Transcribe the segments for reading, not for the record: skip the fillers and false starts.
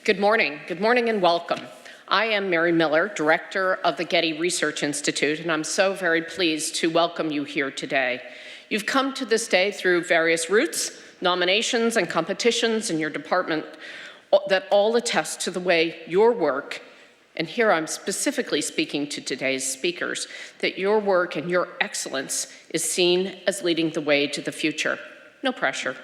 Good morning and welcome. I am Mary Miller, Director of the Getty Research Institute, and I'm so very pleased to welcome you here today. You've come to this day through various routes, nominations and competitions in your department that all attest to the way your work, and here I'm specifically speaking to today's speakers, that your work and your excellence is seen as leading the way to the future. No pressure.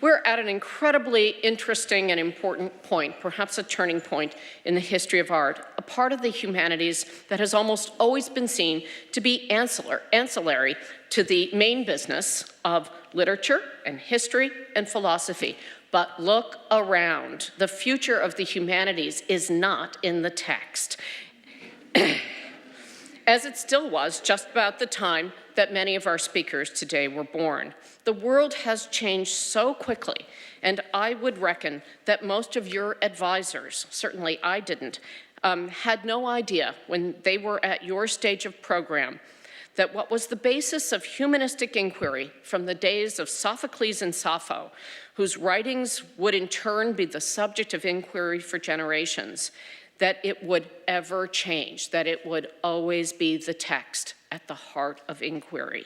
We're at an incredibly interesting and important point, perhaps a turning point in the history of art, a part of the humanities that has almost always been seen to be ancillary to the main business of literature and history and philosophy. But look around. The future of the humanities is not in the text, as it still was just about the time that many of our speakers today were born. The world has changed so quickly, and I would reckon that most of your advisors, certainly I didn't, had no idea when they were at your stage of program that what was the basis of humanistic inquiry from the days of Sophocles and Sappho, whose writings would in turn be the subject of inquiry for generations, that it would ever change, that it would always be the text at the heart of inquiry.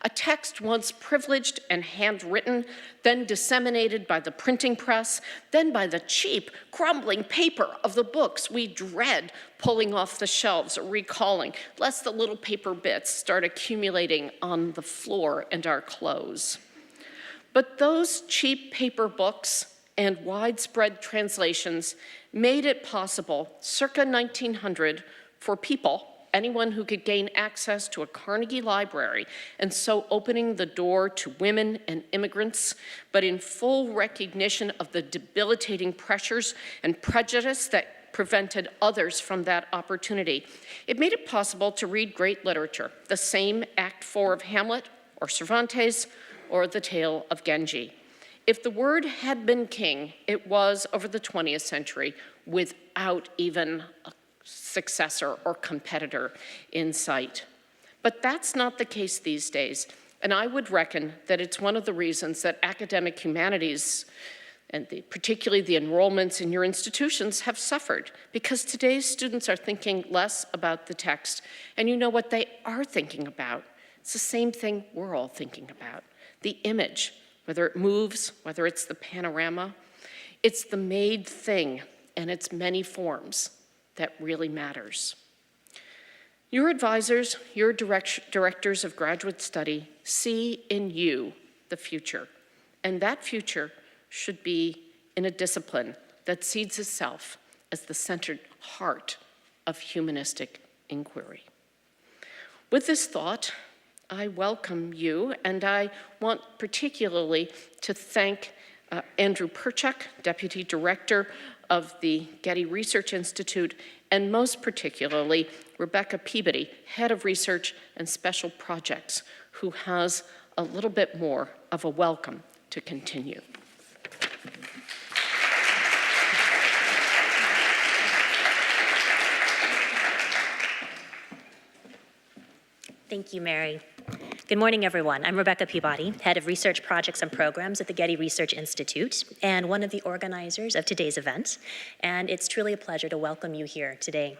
A text once privileged and handwritten, then disseminated by the printing press, then by the cheap, crumbling paper of the books we dread pulling off the shelves or recalling, lest the little paper bits start accumulating on the floor and our clothes. But those cheap paper books and widespread translations made it possible, circa 1900, for people, anyone who could gain access to a Carnegie library, and so opening the door to women and immigrants, but in full recognition of the debilitating pressures and prejudice that prevented others from that opportunity. It made it possible to read great literature, the same Act 4 of Hamlet, or Cervantes, or The Tale of Genji. If the word had been king, it was over the 20th century without even a successor or competitor in sight. But that's not the case these days, and I would reckon that it's one of the reasons that academic humanities, and particularly the enrollments in your institutions, have suffered, because today's students are thinking less about the text, and you know what they are thinking about? It's the same thing we're all thinking about, the image, whether it moves, whether it's the panorama. It's the made thing and its many forms that really matters. Your advisors, your directors of graduate study see in you the future, and that future should be in a discipline that sees itself as the centered heart of humanistic inquiry. With this thought, I welcome you, and I want particularly to thank Andrew Perchuk, Deputy Director of the Getty Research Institute, and most particularly Rebecca Peabody, Head of Research and Special Projects, who has a little bit more of a welcome to continue. Thank you, Mary. Good morning, everyone. I'm Rebecca Peabody, Head of Research Projects and Programs at the Getty Research Institute, and one of the organizers of today's event, and it's truly a pleasure to welcome you here today.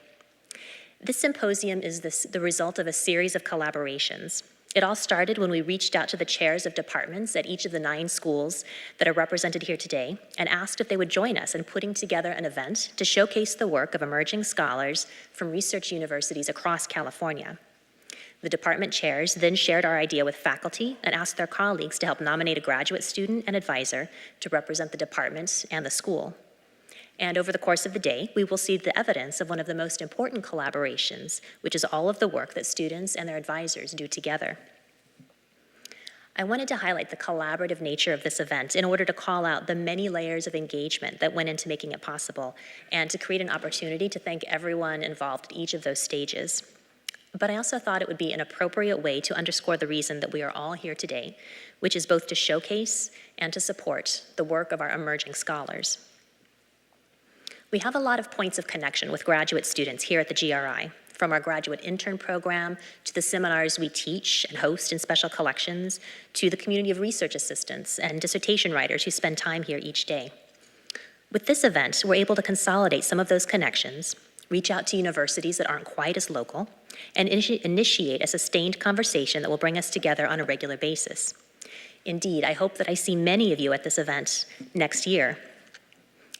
This symposium is the result of a series of collaborations. It all started when we reached out to the chairs of departments at each of the 9 schools that are represented here today and asked if they would join us in putting together an event to showcase the work of emerging scholars from research universities across California. The department chairs then shared our idea with faculty and asked their colleagues to help nominate a graduate student and advisor to represent the department and the school. And over the course of the day, we will see the evidence of one of the most important collaborations, which is all of the work that students and their advisors do together. I wanted to highlight the collaborative nature of this event in order to call out the many layers of engagement that went into making it possible and to create an opportunity to thank everyone involved at each of those stages. But I also thought it would be an appropriate way to underscore the reason that we are all here today, which is both to showcase and to support the work of our emerging scholars. We have a lot of points of connection with graduate students here at the GRI, from our graduate intern program to the seminars we teach and host in special collections, to the community of research assistants and dissertation writers who spend time here each day. With this event, we're able to consolidate some of those connections, reach out to universities that aren't quite as local, and initiate a sustained conversation that will bring us together on a regular basis. Indeed, I hope that I see many of you at this event next year.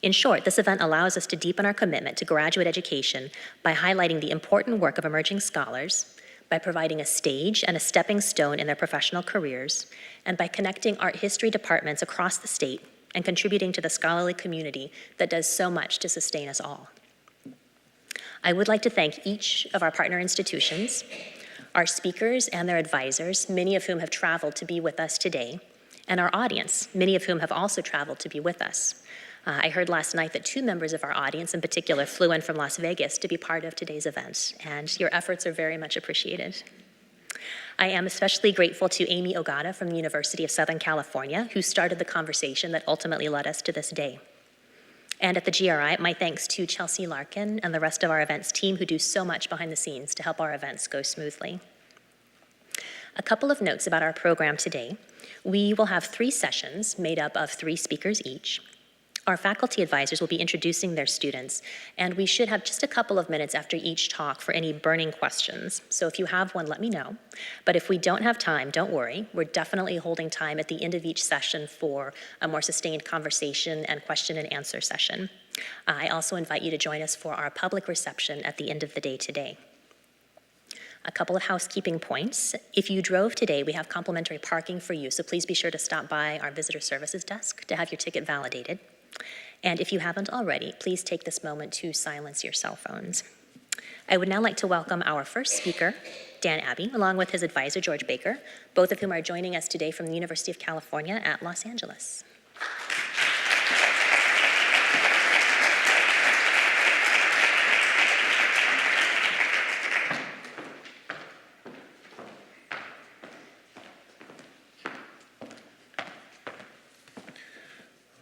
In short, this event allows us to deepen our commitment to graduate education by highlighting the important work of emerging scholars, by providing a stage and a stepping stone in their professional careers, and by connecting art history departments across the state and contributing to the scholarly community that does so much to sustain us all. I would like to thank each of our partner institutions, our speakers and their advisors, many of whom have traveled to be with us today, and our audience, many of whom have also traveled to be with us. I heard last night that 2 members of our audience in particular flew in from Las Vegas to be part of today's event, and your efforts are very much appreciated. I am especially grateful to Amy Ogata from the University of Southern California, who started the conversation that ultimately led us to this day. And at the GRI, my thanks to Chelsea Larkin and the rest of our events team who do so much behind the scenes to help our events go smoothly. A couple of notes about our program today. We will have 3 sessions made up of 3 speakers each. Our faculty advisors will be introducing their students, and we should have just a couple of minutes after each talk for any burning questions. So if you have one, let me know. But if we don't have time, don't worry. We're definitely holding time at the end of each session for a more sustained conversation and question and answer session. I also invite you to join us for our public reception at the end of the day today. A couple of housekeeping points. If you drove today, we have complimentary parking for you, so please be sure to stop by our visitor services desk to have your ticket validated. And if you haven't already, please take this moment to silence your cell phones. I would now like to welcome our first speaker, Dan Abbe, along with his advisor, George Baker, both of whom are joining us today from the University of California at Los Angeles.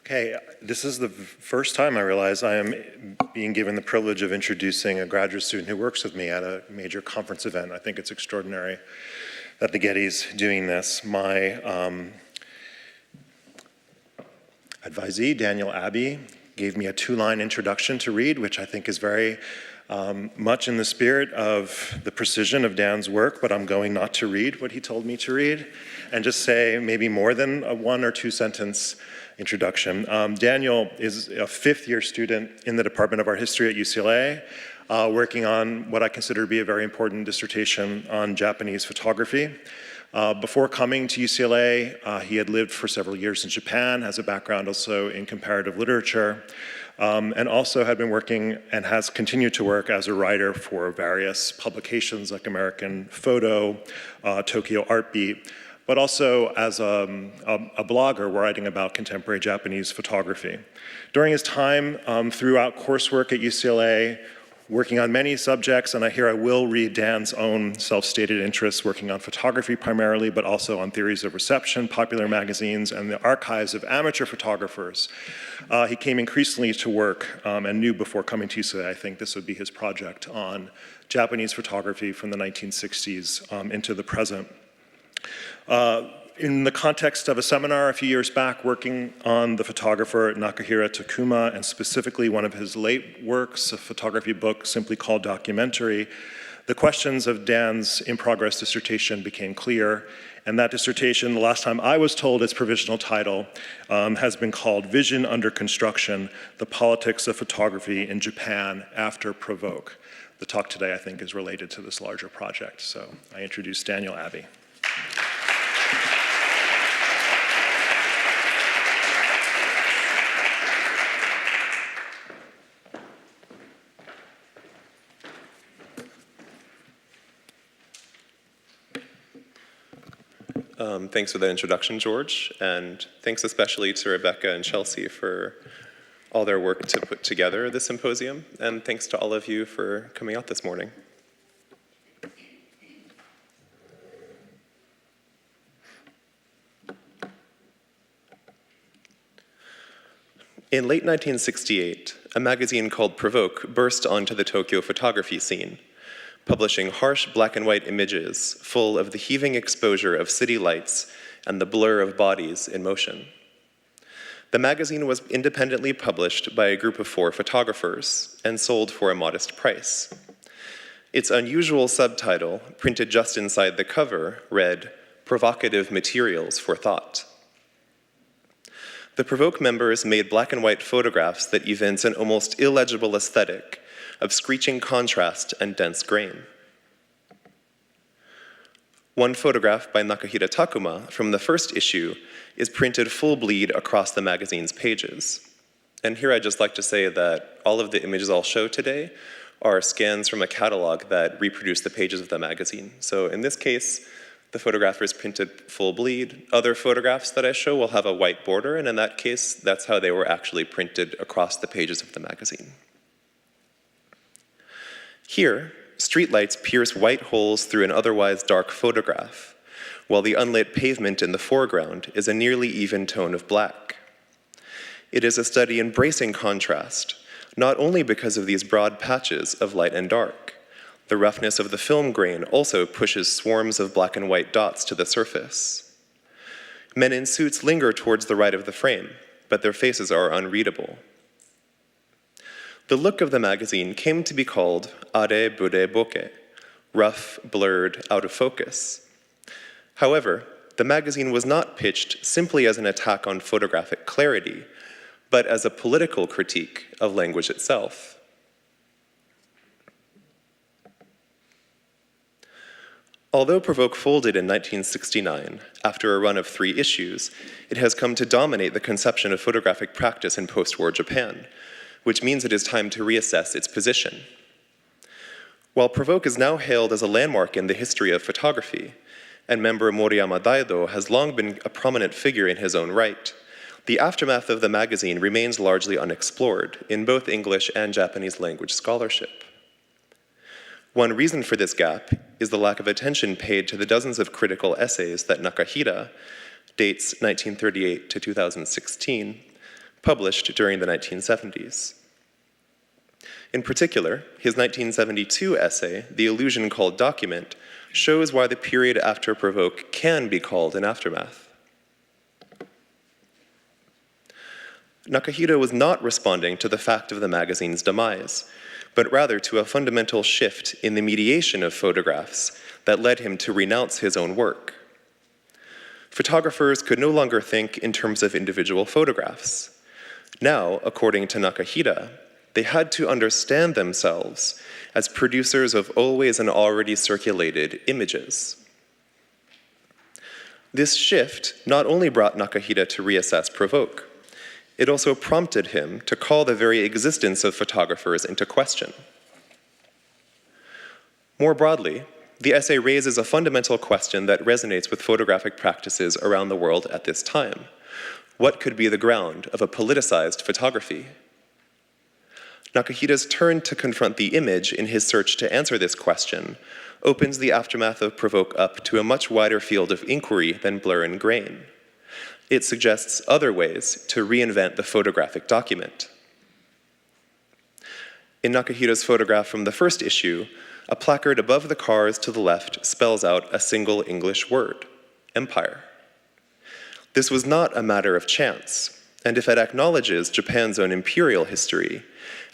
Okay, this is the first time I realize I am being given the privilege of introducing a graduate student who works with me at a major conference event. I think it's extraordinary that the Getty's doing this. My advisee, Daniel Abbe, gave me a 2-line introduction to read, which I think is very much in the spirit of the precision of Dan's work, but I'm going not to read what he told me to read and just say maybe more than a 1 or 2 sentence introduction. Daniel is a 5th-year student in the Department of Art History at UCLA, working on what I consider to be a very important dissertation on Japanese photography. Before coming to UCLA, he had lived for several years in Japan, has a background also in comparative literature, and also had been working and has continued to work as a writer for various publications like American Photo, Tokyo Art Beat, but also as a blogger writing about contemporary Japanese photography. During his time throughout coursework at UCLA, working on many subjects, and I will read Dan's own self-stated interests, working on photography primarily, but also on theories of reception, popular magazines, and the archives of amateur photographers. He came increasingly to work and knew before coming to UCLA, I think this would be his project on Japanese photography from the 1960s into the present. In the context of a seminar a few years back working on the photographer Nakahira Takuma, and specifically one of his late works, a photography book simply called Documentary, the questions of Dan's in-progress dissertation became clear, and that dissertation, the last time I was told its provisional title, has been called Vision Under Construction, The Politics of Photography in Japan After Provoke. The talk today, I think, is related to this larger project, so I introduce Daniel Abbe. Thanks for the introduction, George, and thanks especially to Rebecca and Chelsea for all their work to put together this symposium, and thanks to all of you for coming out this morning. In late 1968, a magazine called Provoke burst onto the Tokyo photography scene, publishing harsh black and white images full of the heaving exposure of city lights and the blur of bodies in motion. The magazine was independently published by a group of 4 photographers and sold for a modest price. Its unusual subtitle, printed just inside the cover, read, "Provocative Materials for Thought." The Provoke members made black and white photographs that evince an almost illegible aesthetic of screeching contrast and dense grain. One photograph by Nakahira Takuma from the first issue is printed full bleed across the magazine's pages. And here I'd just like to say that all of the images I'll show today are scans from a catalog that reproduce the pages of the magazine. So in this case, the photograph is printed full bleed. Other photographs that I show will have a white border, and in that case, that's how they were actually printed across the pages of the magazine. Here, streetlights pierce white holes through an otherwise dark photograph, while the unlit pavement in the foreground is a nearly even tone of black. It is a study embracing contrast, not only because of these broad patches of light and dark. The roughness of the film grain also pushes swarms of black and white dots to the surface. Men in suits linger towards the right of the frame, but their faces are unreadable. The look of the magazine came to be called are bude bokeh, rough, blurred, out of focus. However, the magazine was not pitched simply as an attack on photographic clarity, but as a political critique of language itself. Although Provoke folded in 1969, after a run of 3 issues, it has come to dominate the conception of photographic practice in post-war Japan, which means it is time to reassess its position. While Provoke is now hailed as a landmark in the history of photography, and member Moriyama Daido has long been a prominent figure in his own right, the aftermath of the magazine remains largely unexplored in both English and Japanese language scholarship. One reason for this gap is the lack of attention paid to the dozens of critical essays that Nakahira, dates 1938 to 2016, published during the 1970s. In particular, his 1972 essay, The Illusion Called Document, shows why the period after Provoke can be called an aftermath. Nakahira was not responding to the fact of the magazine's demise, but rather to a fundamental shift in the mediation of photographs that led him to renounce his own work. Photographers could no longer think in terms of individual photographs. Now, according to Nakahira, they had to understand themselves as producers of always and already circulated images. This shift not only brought Nakahira to reassess Provoke, it also prompted him to call the very existence of photographers into question. More broadly, the essay raises a fundamental question that resonates with photographic practices around the world at this time. What could be the ground of a politicized photography? Nakahira's turn to confront the image in his search to answer this question opens the aftermath of Provoke up to a much wider field of inquiry than blur and grain. It suggests other ways to reinvent the photographic document. In Nakahira's photograph from the first issue, a placard above the cars to the left spells out a single English word, empire. This was not a matter of chance, and if it acknowledges Japan's own imperial history,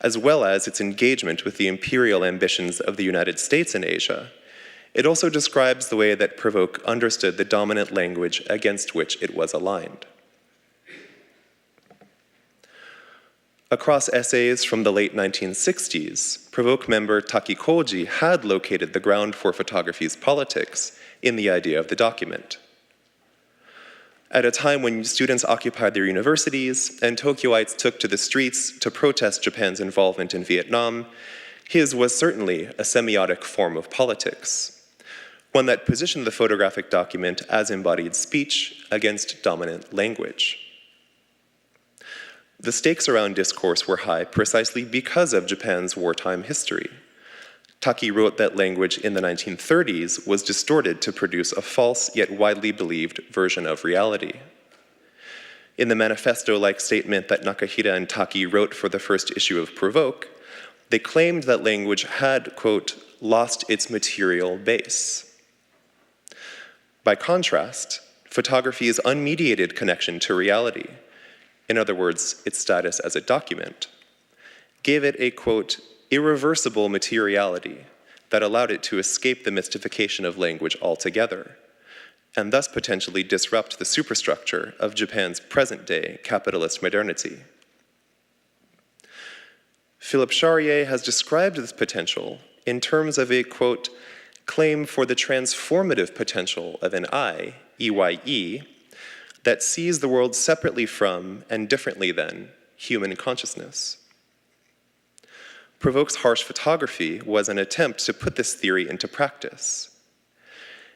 as well as its engagement with the imperial ambitions of the United States in Asia, it also describes the way that Provoke understood the dominant language against which it was aligned. Across essays from the late 1960s, Provoke member Taki Koji had located the ground for photography's politics in the idea of the document. At a time when students occupied their universities and Tokyoites took to the streets to protest Japan's involvement in Vietnam, his was certainly a semiotic form of politics, one that positioned the photographic document as embodied speech against dominant language. The stakes around discourse were high precisely because of Japan's wartime history. Taki wrote that language in the 1930s was distorted to produce a false yet widely believed version of reality. In the manifesto-like statement that Nakahira and Taki wrote for the first issue of Provoke, they claimed that language had, quote, lost its material base. By contrast, photography's unmediated connection to reality, in other words, its status as a document, gave it a, quote, irreversible materiality that allowed it to escape the mystification of language altogether, and thus potentially disrupt the superstructure of Japan's present-day capitalist modernity. Philip Charrier has described this potential in terms of a, quote, claim for the transformative potential of an I, EYE, that sees the world separately from and differently than human consciousness. Provoque's harsh photography was an attempt to put this theory into practice.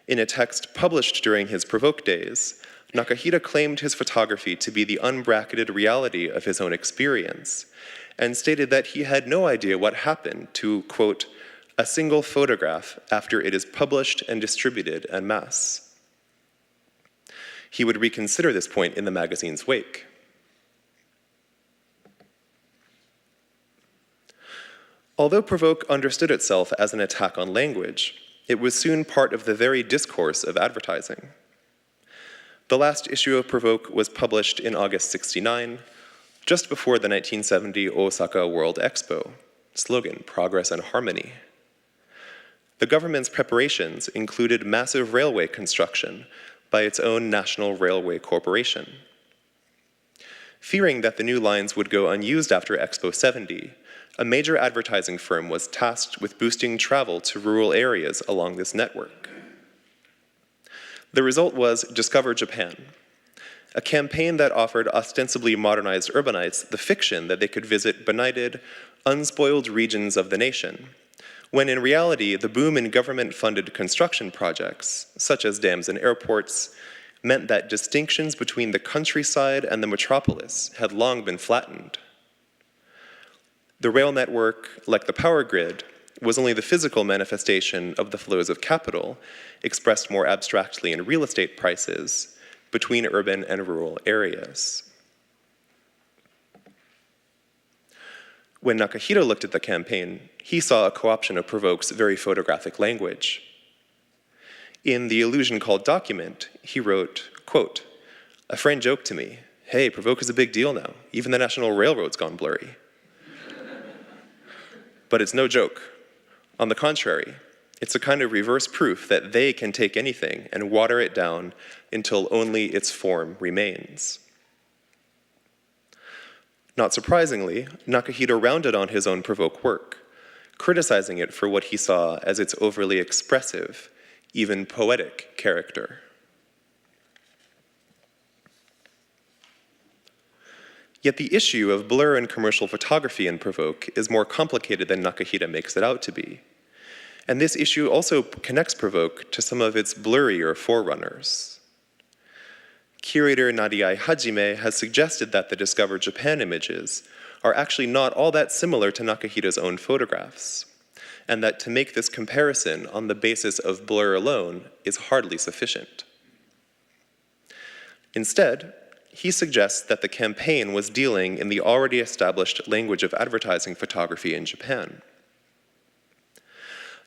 In a text published during his Provoque days, Nakahita claimed his photography to be the unbracketed reality of his own experience, and stated that he had no idea what happened to, quote, a single photograph after it is published and distributed en masse. He would reconsider this point in the magazine's wake. Although Provoque understood itself as an attack on language, it was soon part of the very discourse of advertising. The last issue of Provoque was published in August '69, just before the 1970 Osaka World Expo. Slogan, Progress and Harmony. The government's preparations included massive railway construction by its own National Railway Corporation. Fearing that the new lines would go unused after Expo 70, a major advertising firm was tasked with boosting travel to rural areas along this network. The result was Discover Japan, a campaign that offered ostensibly modernized urbanites the fiction that they could visit benighted, unspoiled regions of the nation, when in reality, the boom in government-funded construction projects, such as dams and airports, meant that distinctions between the countryside and the metropolis had long been flattened. The rail network, like the power grid, was only the physical manifestation of the flows of capital, expressed more abstractly in real estate prices, between urban and rural areas. When Nakahita looked at the campaign, he saw a co-option of Provoque's very photographic language. In The Illusion Called Document, he wrote, quote, a friend joked to me, hey, Provoque is a big deal now. Even the National Railroad's gone blurry. But it's no joke. On the contrary, it's a kind of reverse proof that they can take anything and water it down until only its form remains. Not surprisingly, Nakahita rounded on his own Provoque work, criticizing it for what he saw as its overly expressive, even poetic character. Yet the issue of blur in commercial photography in Provoque is more complicated than Nakahita makes it out to be. And this issue also connects Provoque to some of its blurrier forerunners. Curator Nadia Hajime has suggested that the Discover Japan images are actually not all that similar to Nakahita's own photographs, and that to make this comparison on the basis of blur alone is hardly sufficient. Instead, he suggests that the campaign was dealing in the already established language of advertising photography in Japan.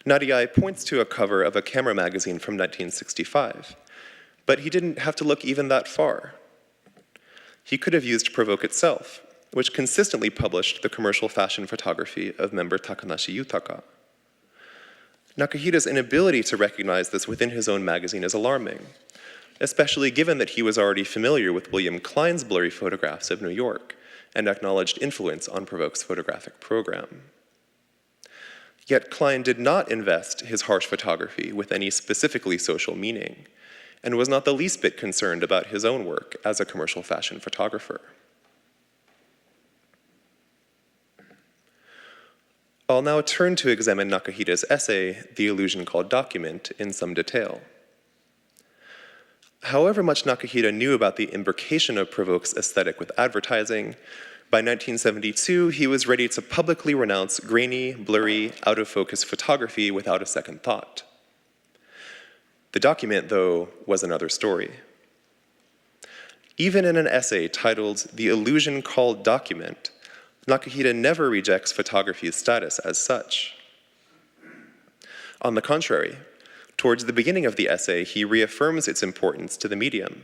Nadia points to a cover of a camera magazine from 1965, but he didn't have to look even that far. He could have used Provoque itself, which consistently published the commercial fashion photography of member Takanashi Yutaka. Nakahita's inability to recognize this within his own magazine is alarming, especially given that he was already familiar with William Klein's blurry photographs of New York and acknowledged influence on Provoque's photographic program. Yet Klein did not invest his harsh photography with any specifically social meaning, and was not the least bit concerned about his own work as a commercial fashion photographer. I'll now turn to examine Nakahita's essay, The Illusion Called Document, in some detail. However much Nakahita knew about the imbrication of Provoque's aesthetic with advertising, by 1972, he was ready to publicly renounce grainy, blurry, out-of-focus photography without a second thought. The document, though, was another story. Even in an essay titled The Illusion Called Document, Nakahita never rejects photography's status as such. On the contrary, towards the beginning of the essay, he reaffirms its importance to the medium.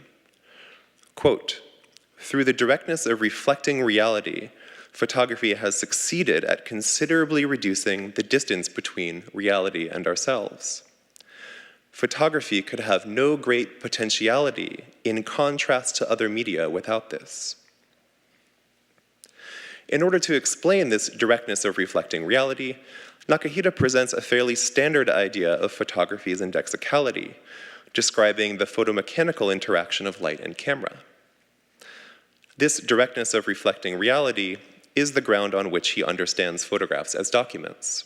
Quote, through the directness of reflecting reality, photography has succeeded at considerably reducing the distance between reality and ourselves. Photography could have no great potentiality in contrast to other media without this. In order to explain this directness of reflecting reality, Nakahita presents a fairly standard idea of photography's indexicality, describing the photomechanical interaction of light and camera. This directness of reflecting reality is the ground on which he understands photographs as documents.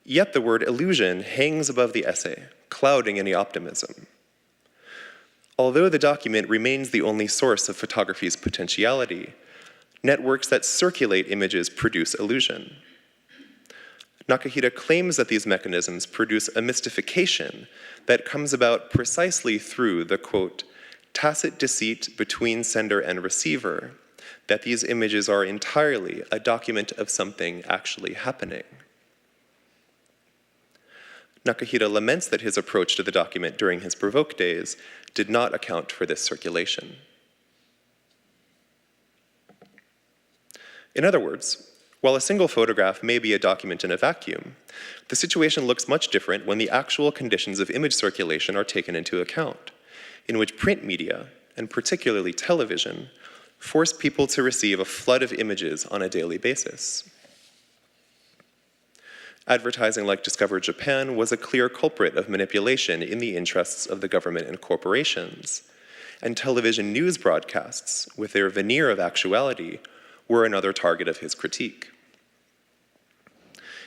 Yet the word illusion hangs above the essay, clouding any optimism. Although the document remains the only source of photography's potentiality, networks that circulate images produce illusion. Nakahita claims that these mechanisms produce a mystification that comes about precisely through the, quote, tacit deceit between sender and receiver, that these images are entirely a document of something actually happening. Nakahita laments that his approach to the document during his Provoke days did not account for this circulation. In other words, while a single photograph may be a document in a vacuum, the situation looks much different when the actual conditions of image circulation are taken into account, in which print media, and particularly television, force people to receive a flood of images on a daily basis. Advertising like Discover Japan was a clear culprit of manipulation in the interests of the government and corporations, and television news broadcasts, with their veneer of actuality, were another target of his critique.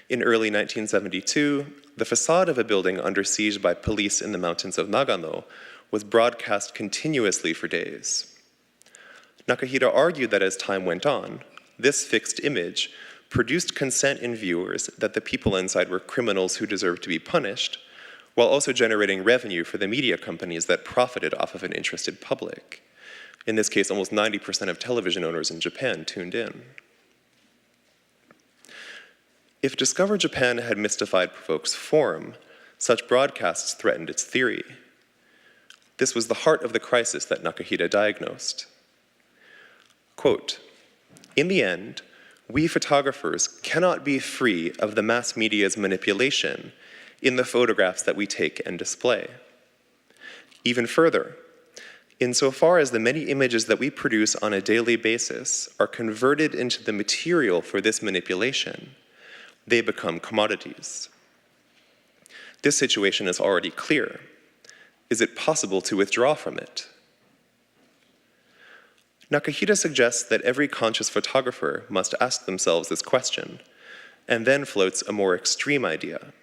In early 1972, the facade of a building under siege by police in the mountains of Nagano was broadcast continuously for days. Nakahita argued that as time went on, this fixed image produced consent in viewers that the people inside were criminals who deserved to be punished, while also generating revenue for the media companies that profited off of an interested public. In this case, almost 90% of television owners in Japan tuned in. If Discover Japan had mystified Provoke's form, such broadcasts threatened its theory. This was the heart of the crisis that Nakahita diagnosed. Quote, in the end, we photographers cannot be free of the mass media's manipulation in the photographs that we take and display. Even further, insofar as the many images that we produce on a daily basis are converted into the material for this manipulation, they become commodities. This situation is already clear. Is it possible to withdraw from it? Nakahita suggests that every conscious photographer must ask themselves this question, and then floats a more extreme idea.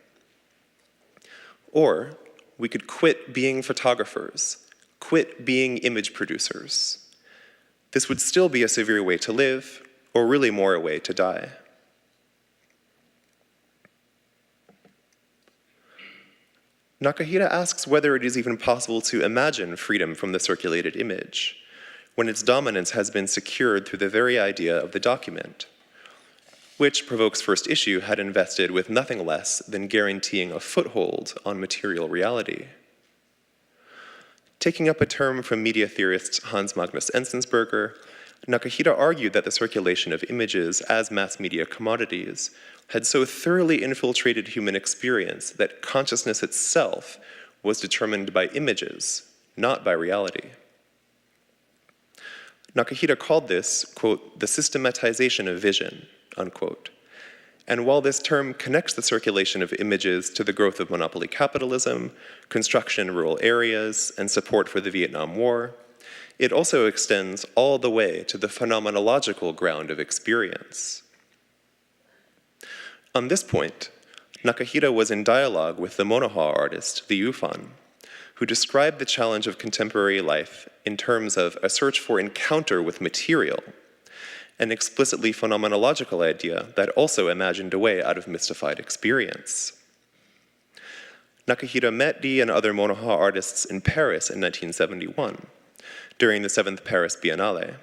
Or we could quit being photographers, quit being image producers. This would still be a severe way to live, or really more a way to die. Nakahita asks whether it is even possible to imagine freedom from the circulated image, when its dominance has been secured through the very idea of the document, which Provoke's first issue had invested with nothing less than guaranteeing a foothold on material reality. Taking up a term from media theorist Hans Magnus Enzensberger, Nakahita argued that the circulation of images as mass media commodities had so thoroughly infiltrated human experience that consciousness itself was determined by images, not by reality. Nakahita called this, quote, the systematization of vision, unquote. And while this term connects the circulation of images to the growth of monopoly capitalism, construction in rural areas, and support for the Vietnam War, it also extends all the way to the phenomenological ground of experience. On this point, Nakahita was in dialogue with the Monoha artist, the Yufan, who described the challenge of contemporary life in terms of a search for encounter with material, an explicitly phenomenological idea that also imagined a way out of mystified experience. Nakahita met Dee and other Monoha artists in Paris in 1971, during the 7th Paris Biennale,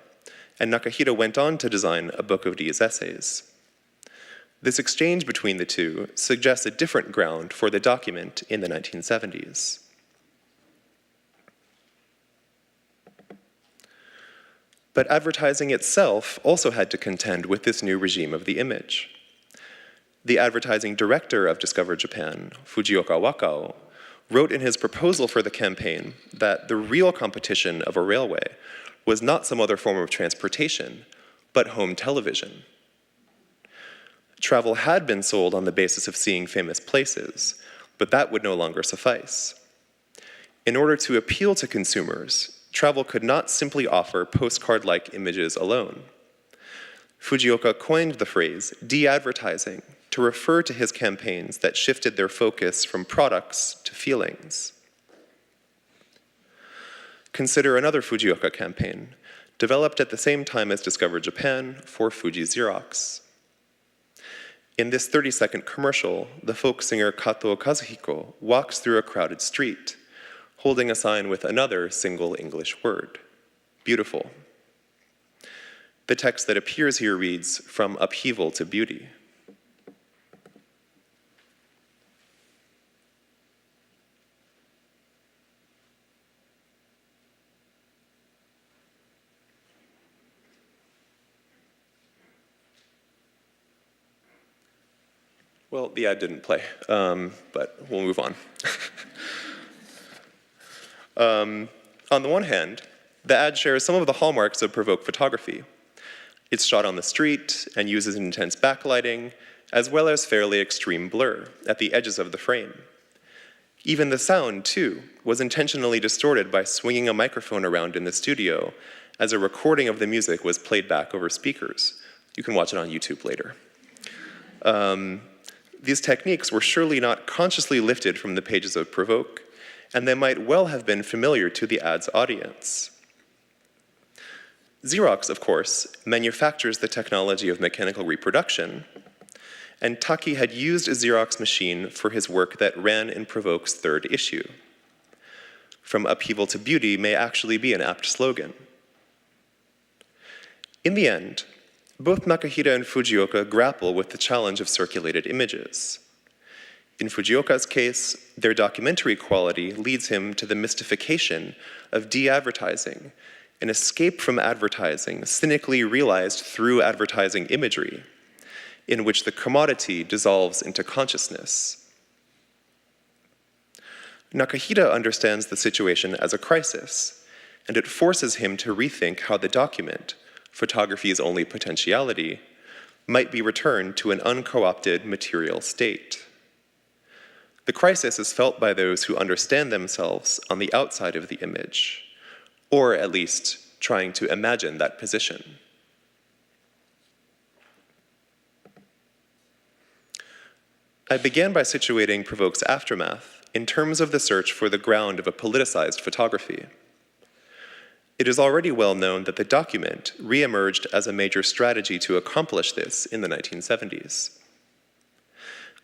and Nakahita went on to design a book of Dee's essays. This exchange between the two suggests a different ground for the document in the 1970s. But advertising itself also had to contend with this new regime of the image. The advertising director of Discover Japan, Fujioka Wakao, wrote in his proposal for the campaign that the real competition of a railway was not some other form of transportation, but home television. Travel had been sold on the basis of seeing famous places, but that would no longer suffice. In order to appeal to consumers, travel could not simply offer postcard-like images alone. Fujioka coined the phrase de-advertising to refer to his campaigns that shifted their focus from products to feelings. Consider another Fujioka campaign, developed at the same time as Discover Japan for Fuji Xerox. In this 30-second commercial, the folk singer Kato Kazuhiko walks through a crowded street, holding a sign with another single English word, beautiful. The text that appears here reads, "From upheaval to beauty." Well, the ad didn't play, but we'll move on. On the one hand, the ad shares some of the hallmarks of Provoke photography. It's shot on the street and uses intense backlighting, as well as fairly extreme blur at the edges of the frame. Even the sound, too, was intentionally distorted by swinging a microphone around in the studio as a recording of the music was played back over speakers. You can watch it on YouTube later. These techniques were surely not consciously lifted from the pages of Provoke, and they might well have been familiar to the ad's audience. Xerox, of course, manufactures the technology of mechanical reproduction, and Taki had used a Xerox machine for his work that ran in Provoke's third issue. From upheaval to beauty may actually be an apt slogan. In the end, both Nakahira and Fujioka grapple with the challenge of circulated images. In Fujioka's case, their documentary quality leads him to the mystification of de-advertising, an escape from advertising cynically realized through advertising imagery, in which the commodity dissolves into consciousness. Nakahira understands the situation as a crisis, and it forces him to rethink how the document, photography's only potentiality, might be returned to an unco-opted material state. The crisis is felt by those who understand themselves on the outside of the image, or at least trying to imagine that position. I began by situating Provoke's aftermath in terms of the search for the ground of a politicized photography. It is already well known that the document re-emerged as a major strategy to accomplish this in the 1970s.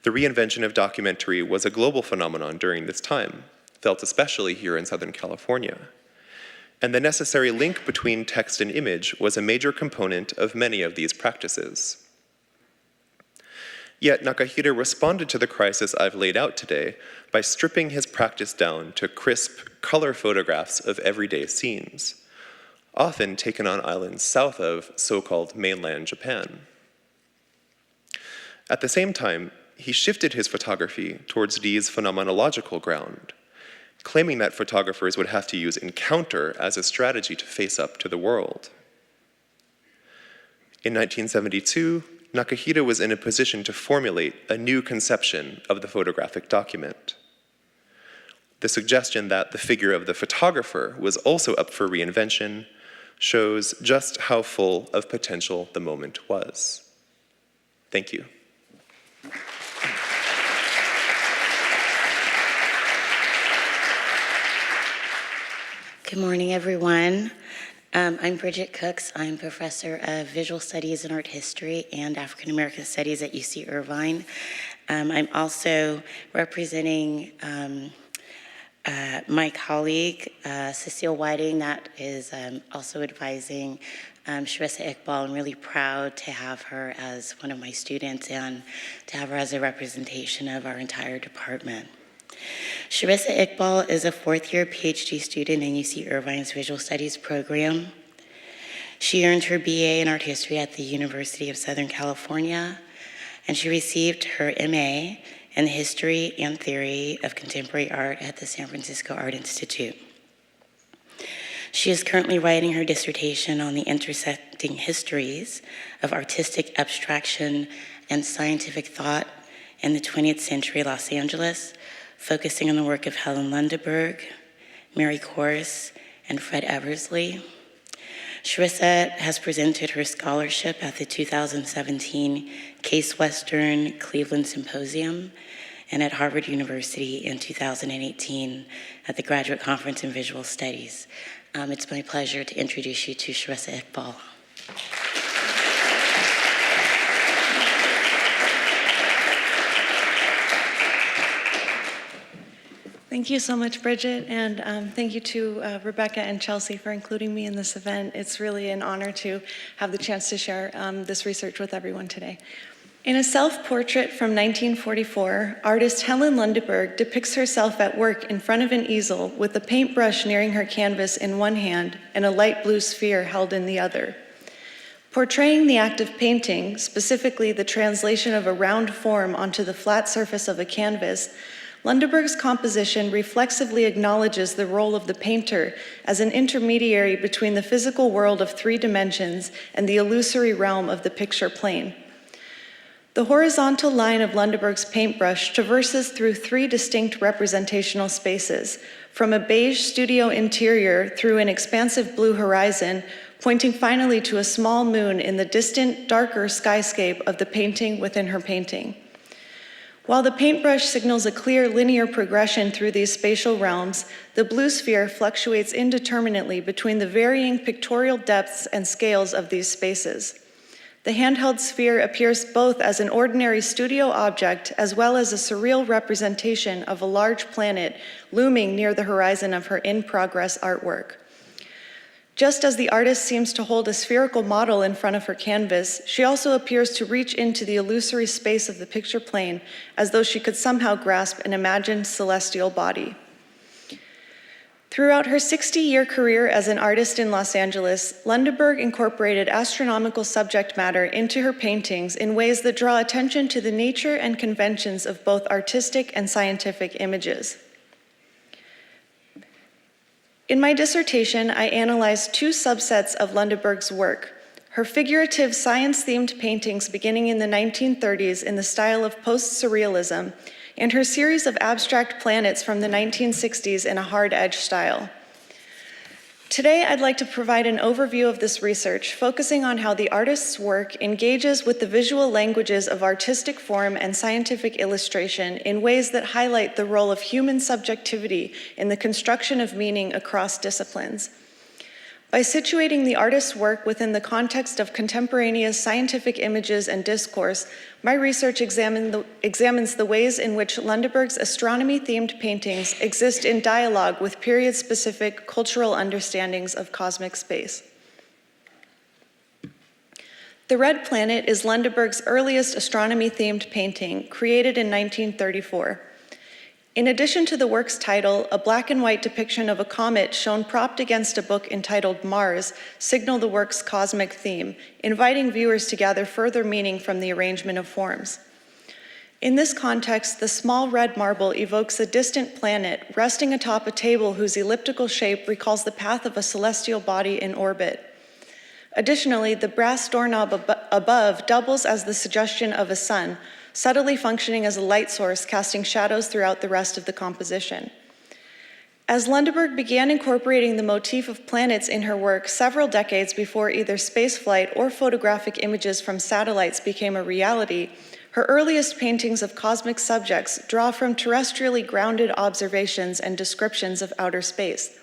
The reinvention of documentary was a global phenomenon during this time, felt especially here in Southern California. And the necessary link between text and image was a major component of many of these practices. Yet Nakahira responded to the crisis I've laid out today by stripping his practice down to crisp, color photographs of everyday scenes, often taken on islands south of so-called mainland Japan. At the same time, he shifted his photography towards Dee's phenomenological ground, claiming that photographers would have to use encounter as a strategy to face up to the world. In 1972, Nakahira was in a position to formulate a new conception of the photographic document. The suggestion that the figure of the photographer was also up for reinvention shows just how full of potential the moment was. Thank you. Good morning, everyone. I'm Bridget Cooks. I'm professor of visual studies and art history and African American studies at UC Irvine. I'm also representing my colleague, Cecile Whiting, that is also advising Sharrissa Iqbal. I'm really proud to have her as one of my students and to have her as a representation of our entire department. Sharrissa Iqbal is a fourth-year PhD student in UC Irvine's Visual Studies program. She earned her BA in art history at the University of Southern California, and she received her MA in the history and theory of contemporary art at the San Francisco Art Institute. She is currently writing her dissertation on the intersecting histories of artistic abstraction and scientific thought in the 20th century Los Angeles, focusing on the work of Helen Lindberg, Mary Corse, and Fred Eversley. Sharrissa has presented her scholarship at the 2017 Case Western Cleveland Symposium and at Harvard University in 2018 at the Graduate Conference in Visual Studies. It's my pleasure to introduce you to Sharrissa Iqbal. Thank you so much, Bridget, and thank you to Rebecca and Chelsea for including me in this event. It's really an honor to have the chance to share this research with everyone today. In a self-portrait from 1944, artist Helen Lindberg depicts herself at work in front of an easel with a paintbrush nearing her canvas in one hand and a light blue sphere held in the other. Portraying the act of painting, specifically the translation of a round form onto the flat surface of a canvas, Lindberg's composition reflexively acknowledges the role of the painter as an intermediary between the physical world of 3 dimensions and the illusory realm of the picture plane. The horizontal line of Lindberg's paintbrush traverses through 3 distinct representational spaces, from a beige studio interior through an expansive blue horizon, pointing finally to a small moon in the distant, darker skyscape of the painting within her painting. While the paintbrush signals a clear linear progression through these spatial realms, the blue sphere fluctuates indeterminately between the varying pictorial depths and scales of these spaces. The handheld sphere appears both as an ordinary studio object as well as a surreal representation of a large planet looming near the horizon of her in-progress artwork. Just as the artist seems to hold a spherical model in front of her canvas, she also appears to reach into the illusory space of the picture plane as though she could somehow grasp an imagined celestial body. Throughout her 60-year career as an artist in Los Angeles, Lindberg incorporated astronomical subject matter into her paintings in ways that draw attention to the nature and conventions of both artistic and scientific images. In my dissertation, I analyzed 2 subsets of Lindberg's work: her figurative science-themed paintings beginning in the 1930s in the style of post-surrealism, and her series of abstract planets from the 1960s in a hard-edge style. Today, I'd like to provide an overview of this research, focusing on how the artist's work engages with the visual languages of artistic form and scientific illustration in ways that highlight the role of human subjectivity in the construction of meaning across disciplines. By situating the artist's work within the context of contemporaneous scientific images and discourse, my research examines the ways in which Lindberg's astronomy-themed paintings exist in dialogue with period-specific cultural understandings of cosmic space. The Red Planet is Lindberg's earliest astronomy-themed painting, created in 1934. In addition to the work's title, a black and white depiction of a comet shown propped against a book entitled Mars signal the work's cosmic theme, inviting viewers to gather further meaning from the arrangement of forms. In this context, the small red marble evokes a distant planet resting atop a table whose elliptical shape recalls the path of a celestial body in orbit. Additionally, the brass doorknob above doubles as the suggestion of a sun, subtly functioning as a light source, casting shadows throughout the rest of the composition. As Lindberg began incorporating the motif of planets in her work several decades before either spaceflight or photographic images from satellites became a reality, her earliest paintings of cosmic subjects draw from terrestrially grounded observations and descriptions of outer space.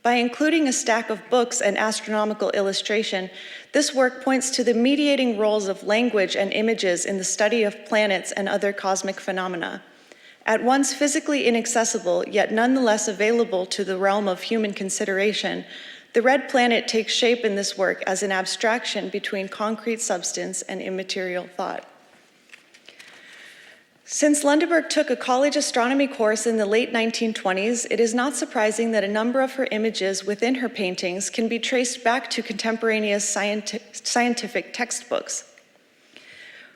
By including a stack of books and astronomical illustration, this work points to the mediating roles of language and images in the study of planets and other cosmic phenomena. At once physically inaccessible, yet nonetheless available to the realm of human consideration, the Red Planet takes shape in this work as an abstraction between concrete substance and immaterial thought. Since Lindberg took a college astronomy course in the late 1920s, it is not surprising that a number of her images within her paintings can be traced back to contemporaneous scientific textbooks.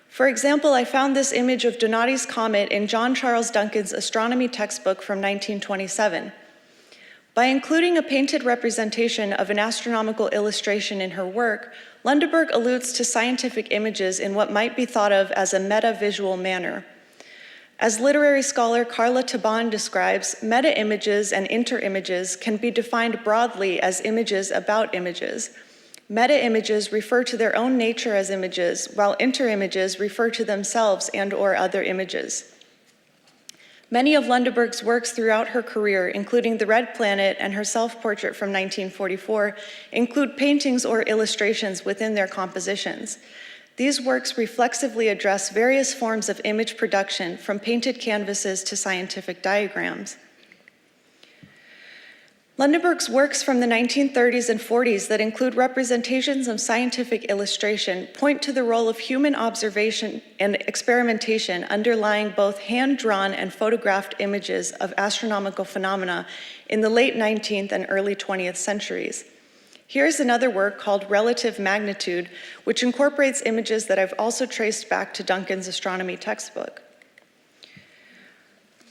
For example, I found this image of Donati's comet in John Charles Duncan's astronomy textbook from 1927. By including a painted representation of an astronomical illustration in her work, Lindberg alludes to scientific images in what might be thought of as a meta-visual manner. As literary scholar Carla Taban describes, meta-images and inter-images can be defined broadly as images about images. Meta-images refer to their own nature as images, while inter-images refer to themselves and/or other images. Many of Lindberg's works throughout her career, including The Red Planet and her self-portrait from 1944, include paintings or illustrations within their compositions. These works reflexively address various forms of image production, from painted canvases to scientific diagrams. Lindberg's works from the 1930s and 40s that include representations of scientific illustration point to the role of human observation and experimentation underlying both hand-drawn and photographed images of astronomical phenomena in the late 19th and early 20th centuries. Here's another work called Relative Magnitude, which incorporates images that I've also traced back to Duncan's astronomy textbook.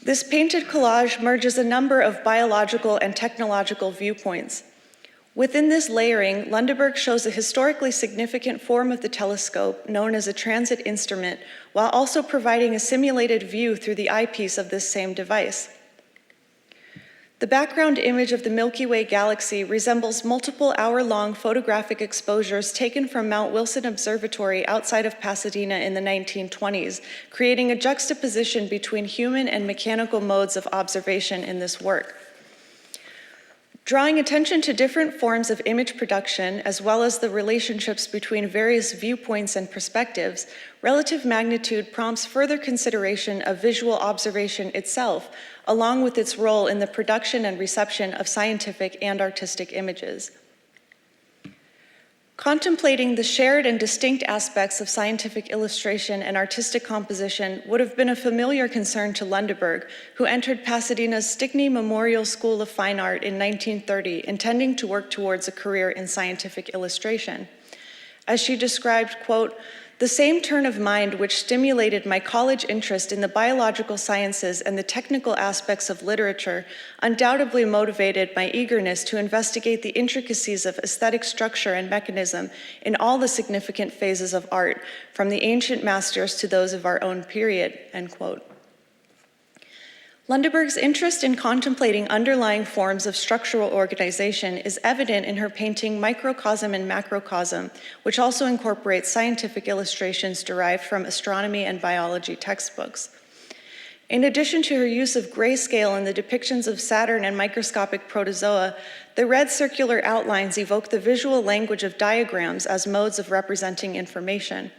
This painted collage merges a number of biological and technological viewpoints. Within this layering, Lindberg shows a historically significant form of the telescope known as a transit instrument, while also providing a simulated view through the eyepiece of this same device. The background image of the Milky Way galaxy resembles multiple hour-long photographic exposures taken from Mount Wilson Observatory outside of Pasadena in the 1920s, creating a juxtaposition between human and mechanical modes of observation in this work. Drawing attention to different forms of image production, as well as the relationships between various viewpoints and perspectives, Relative Magnitude prompts further consideration of visual observation itself, along with its role in the production and reception of scientific and artistic images. Contemplating the shared and distinct aspects of scientific illustration and artistic composition would have been a familiar concern to Lindberg, who entered Pasadena's Stickney Memorial School of Fine Art in 1930, intending to work towards a career in scientific illustration. As she described, quote, "The same turn of mind which stimulated my college interest in the biological sciences and the technical aspects of literature undoubtedly motivated my eagerness to investigate the intricacies of aesthetic structure and mechanism in all the significant phases of art, from the ancient masters to those of our own period," end quote. Lindberg's interest in contemplating underlying forms of structural organization is evident in her painting Microcosm and Macrocosm, which also incorporates scientific illustrations derived from astronomy and biology textbooks. In addition to her use of grayscale in the depictions of Saturn and microscopic protozoa, the red circular outlines evoke the visual language of diagrams as modes of representing information.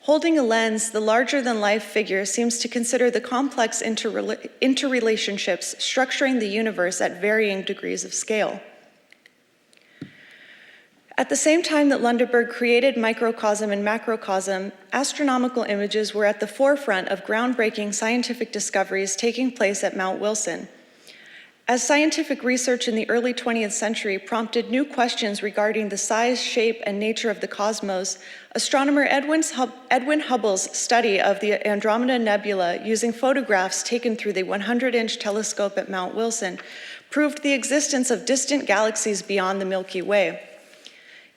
Holding a lens, the larger-than-life figure seems to consider the complex interrelationships structuring the universe at varying degrees of scale. At the same time that Lindberg created Microcosm and Macrocosm, astronomical images were at the forefront of groundbreaking scientific discoveries taking place at Mount Wilson. As scientific research in the early 20th century prompted new questions regarding the size, shape, and nature of the cosmos, astronomer Edwin Hubble's study of the Andromeda Nebula using photographs taken through the 100-inch telescope at Mount Wilson proved the existence of distant galaxies beyond the Milky Way.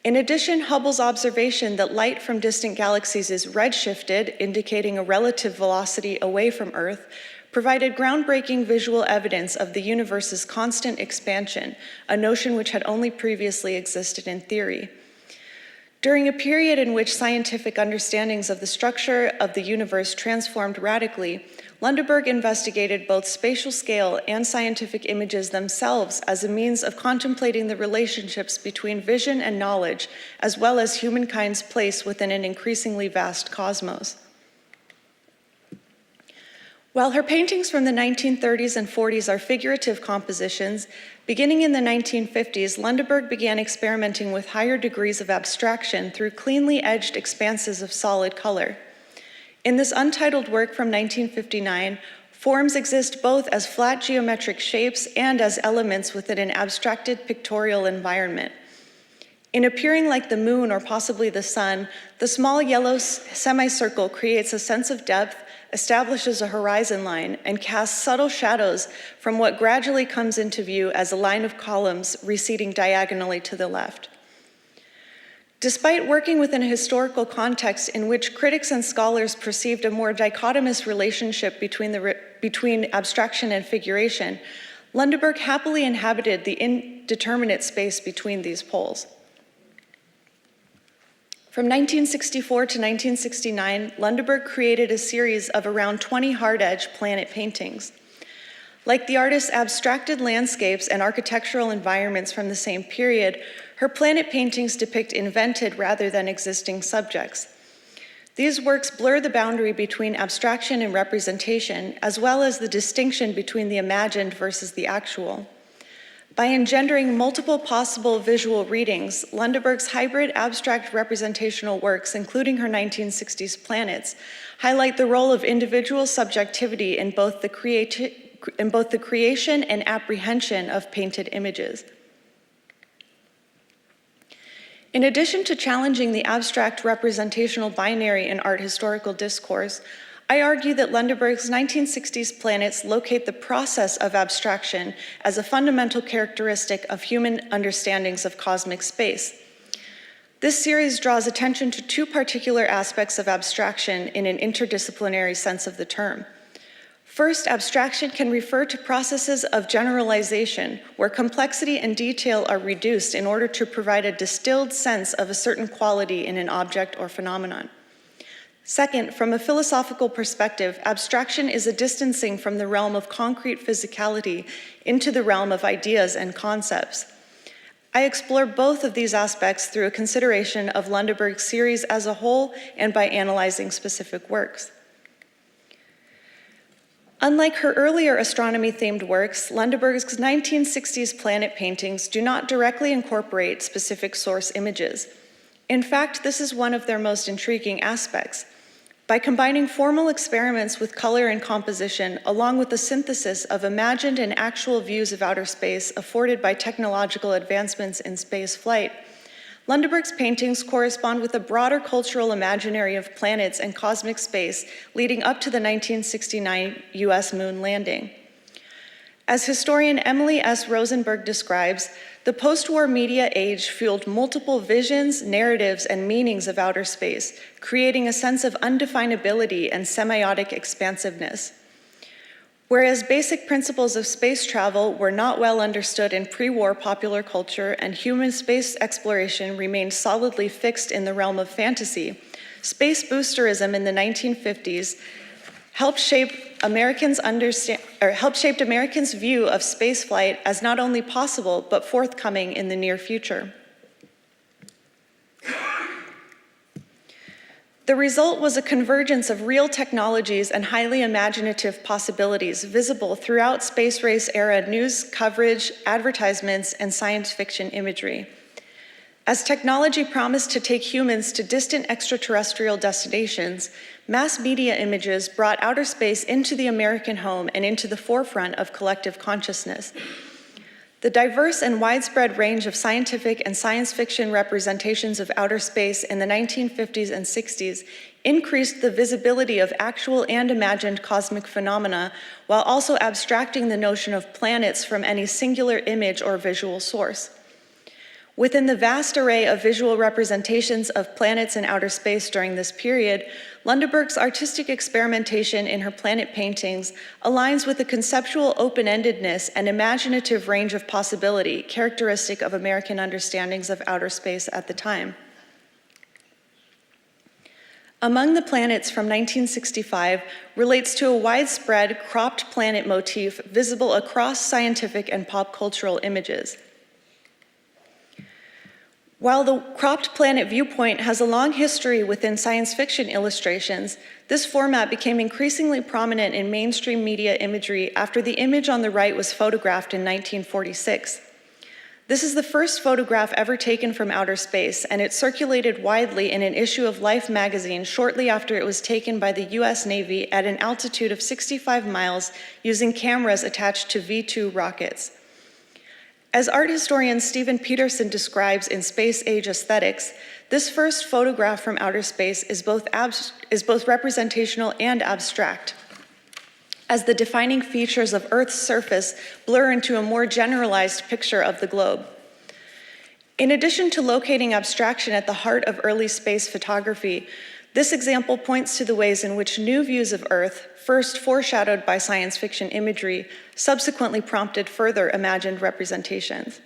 In addition, Hubble's observation that light from distant galaxies is redshifted, indicating a relative velocity away from Earth, provided groundbreaking visual evidence of the universe's constant expansion, a notion which had only previously existed in theory. During a period in which scientific understandings of the structure of the universe transformed radically, Lindberg investigated both spatial scale and scientific images themselves as a means of contemplating the relationships between vision and knowledge, as well as humankind's place within an increasingly vast cosmos. While her paintings from the 1930s and 40s are figurative compositions, beginning in the 1950s, Lindberg began experimenting with higher degrees of abstraction through cleanly edged expanses of solid color. In this untitled work from 1959, forms exist both as flat geometric shapes and as elements within an abstracted pictorial environment. In appearing like the moon or possibly the sun, the small yellow semicircle creates a sense of depth, establishes a horizon line, and casts subtle shadows from what gradually comes into view as a line of columns receding diagonally to the left. Despite working within a historical context in which critics and scholars perceived a more dichotomous relationship between abstraction and figuration, Lindberg happily inhabited the indeterminate space between these poles. From 1964 to 1969, Lindberg created a series of around 20 hard-edge planet paintings. Like the artist's abstracted landscapes and architectural environments from the same period, her planet paintings depict invented rather than existing subjects. These works blur the boundary between abstraction and representation, as well as the distinction between the imagined versus the actual. By engendering multiple possible visual readings, Lindberg's hybrid abstract representational works, including her 1960s planets, highlight the role of individual subjectivity in both the creation and apprehension of painted images. In addition to challenging the abstract representational binary in art historical discourse, I argue that Lindberg's 1960s planets locate the process of abstraction as a fundamental characteristic of human understandings of cosmic space. This series draws attention to two particular aspects of abstraction in an interdisciplinary sense of the term. First, abstraction can refer to processes of generalization, where complexity and detail are reduced in order to provide a distilled sense of a certain quality in an object or phenomenon. Second, from a philosophical perspective, abstraction is a distancing from the realm of concrete physicality into the realm of ideas and concepts. I explore both of these aspects through a consideration of Lindberg's series as a whole and by analyzing specific works. Unlike her earlier astronomy-themed works, Lindberg's 1960s planet paintings do not directly incorporate specific source images. In fact, this is one of their most intriguing aspects. By combining formal experiments with color and composition, along with the synthesis of imagined and actual views of outer space afforded by technological advancements in space flight, Lindberg's paintings correspond with a broader cultural imaginary of planets and cosmic space leading up to the 1969 US moon landing. As historian Emily S. Rosenberg describes, the post-war media age fueled multiple visions, narratives, and meanings of outer space, creating a sense of undefinability and semiotic expansiveness. Whereas basic principles of space travel were not well understood in pre-war popular culture and human space exploration remained solidly fixed in the realm of fantasy, space boosterism in the 1950s helped shape Americans' view of spaceflight as not only possible, but forthcoming in the near future. The result was a convergence of real technologies and highly imaginative possibilities visible throughout space race era news coverage, advertisements, and science fiction imagery. As technology promised to take humans to distant extraterrestrial destinations, mass media images brought outer space into the American home and into the forefront of collective consciousness. The diverse and widespread range of scientific and science fiction representations of outer space in the 1950s and 60s increased the visibility of actual and imagined cosmic phenomena, while also abstracting the notion of planets from any singular image or visual source. Within the vast array of visual representations of planets in outer space during this period, Lindberg's artistic experimentation in her planet paintings aligns with the conceptual open-endedness and imaginative range of possibility characteristic of American understandings of outer space at the time. Among the planets from 1965 relates to a widespread cropped planet motif visible across scientific and pop cultural images. While the cropped planet viewpoint has a long history within science fiction illustrations, this format became increasingly prominent in mainstream media imagery after the image on the right was photographed in 1946. This is the first photograph ever taken from outer space, and it circulated widely in an issue of Life magazine shortly after it was taken by the US Navy at an altitude of 65 miles using cameras attached to V-2 rockets. As art historian Stephen Peterson describes in Space Age Aesthetics, this first photograph from outer space is both representational and abstract, as the defining features of Earth's surface blur into a more generalized picture of the globe. In addition to locating abstraction at the heart of early space photography, this example points to the ways in which new views of Earth, first foreshadowed by science fiction imagery, subsequently prompted further imagined representations.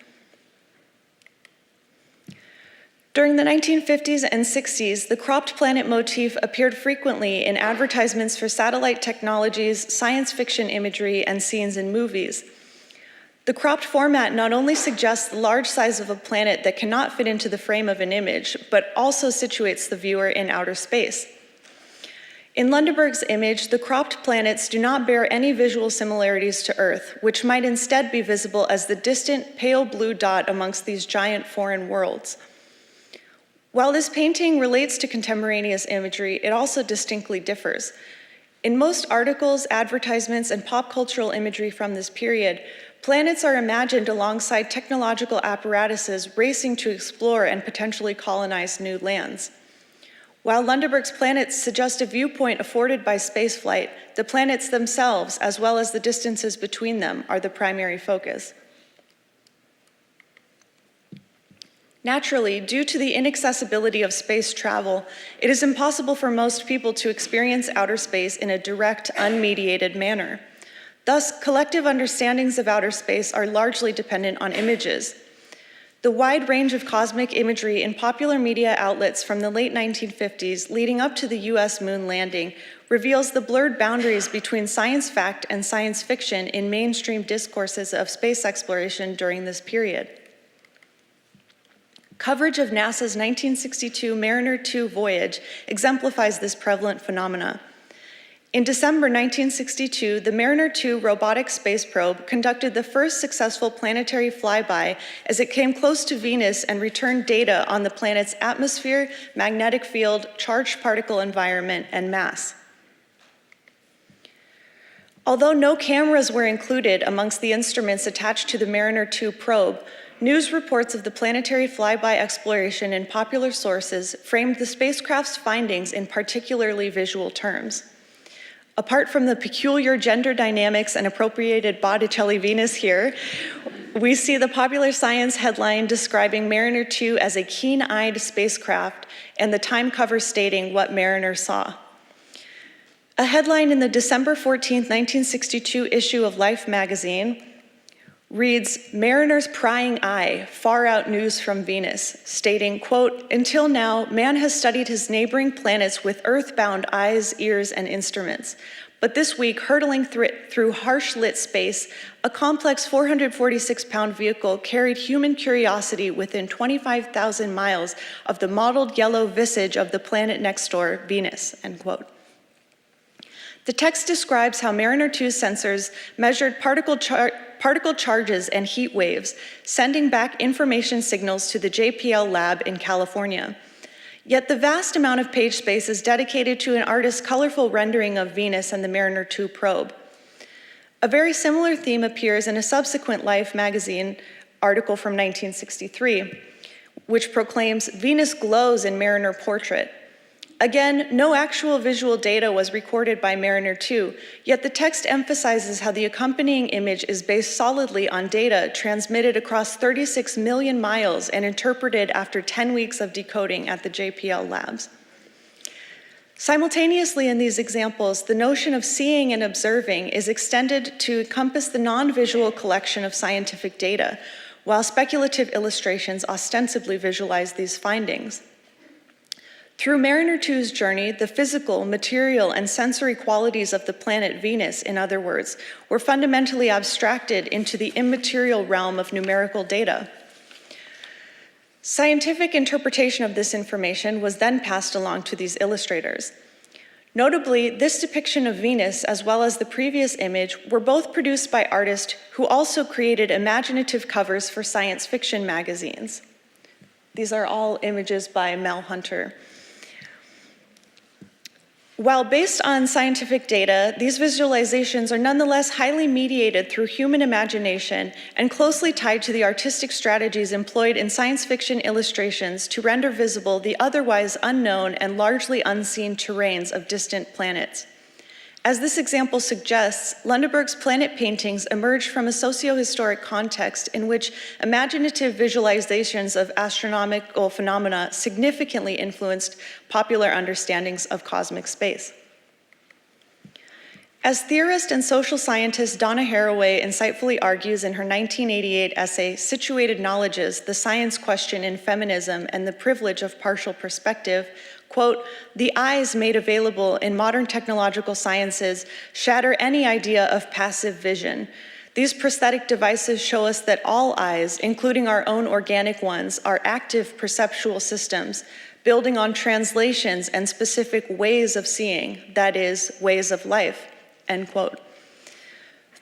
During the 1950s and 60s, the cropped planet motif appeared frequently in advertisements for satellite technologies, science fiction imagery, and scenes in movies. The cropped format not only suggests the large size of a planet that cannot fit into the frame of an image, but also situates the viewer in outer space. In Lindberg's image, the cropped planets do not bear any visual similarities to Earth, which might instead be visible as the distant pale blue dot amongst these giant foreign worlds. While this painting relates to contemporaneous imagery, it also distinctly differs. In most articles, advertisements, and pop cultural imagery from this period, planets are imagined alongside technological apparatuses racing to explore and potentially colonize new lands. While Lindberg's planets suggest a viewpoint afforded by spaceflight, the planets themselves, as well as the distances between them, are the primary focus. Naturally, due to the inaccessibility of space travel, it is impossible for most people to experience outer space in a direct, unmediated manner. Thus, collective understandings of outer space are largely dependent on images. The wide range of cosmic imagery in popular media outlets from the late 1950s leading up to the US moon landing reveals the blurred boundaries between science fact and science fiction in mainstream discourses of space exploration during this period. Coverage of NASA's 1962 Mariner 2 voyage exemplifies this prevalent phenomena. In December 1962, the Mariner 2 robotic space probe conducted the first successful planetary flyby as it came close to Venus and returned data on the planet's atmosphere, magnetic field, charged particle environment, and mass. Although no cameras were included amongst the instruments attached to the Mariner 2 probe, news reports of the planetary flyby exploration in popular sources framed the spacecraft's findings in particularly visual terms. Apart from the peculiar gender dynamics and appropriated Botticelli Venus here, we see the popular science headline describing Mariner 2 as a keen-eyed spacecraft and the time cover stating what Mariner saw. A headline in the December 14, 1962 issue of Life magazine reads, "Mariner's prying eye, far out news from Venus," stating, quote, "Until now, man has studied his neighboring planets with earthbound eyes, ears, and instruments. But this week, hurtling through harsh lit space, a complex 446-pound vehicle carried human curiosity within 25,000 miles of the mottled yellow visage of the planet next door, Venus," end quote. The text describes how Mariner 2's sensors measured particle charges and heat waves, sending back information signals to the JPL lab in California. Yet the vast amount of page space is dedicated to an artist's colorful rendering of Venus and the Mariner 2 probe. A very similar theme appears in a subsequent Life magazine article from 1963, which proclaims, "Venus glows in Mariner portrait." Again, no actual visual data was recorded by Mariner 2, yet the text emphasizes how the accompanying image is based solidly on data transmitted across 36 million miles and interpreted after 10 weeks of decoding at the JPL labs. Simultaneously in these examples, the notion of seeing and observing is extended to encompass the non-visual collection of scientific data, while speculative illustrations ostensibly visualize these findings. Through Mariner 2's journey, the physical, material, and sensory qualities of the planet Venus, in other words, were fundamentally abstracted into the immaterial realm of numerical data. Scientific interpretation of this information was then passed along to these illustrators. Notably, this depiction of Venus, as well as the previous image, were both produced by artists who also created imaginative covers for science fiction magazines. These are all images by Mel Hunter. While based on scientific data, these visualizations are nonetheless highly mediated through human imagination and closely tied to the artistic strategies employed in science fiction illustrations to render visible the otherwise unknown and largely unseen terrains of distant planets. As this example suggests, Lindberg's planet paintings emerged from a socio-historic context in which imaginative visualizations of astronomical phenomena significantly influenced popular understandings of cosmic space. As theorist and social scientist Donna Haraway insightfully argues in her 1988 essay, Situated Knowledges, The Science Question in Feminism and the Privilege of Partial Perspective, quote, "The eyes made available in modern technological sciences shatter any idea of passive vision. These prosthetic devices show us that all eyes, including our own organic ones, are active perceptual systems, building on translations and specific ways of seeing, that is, ways of life," end quote.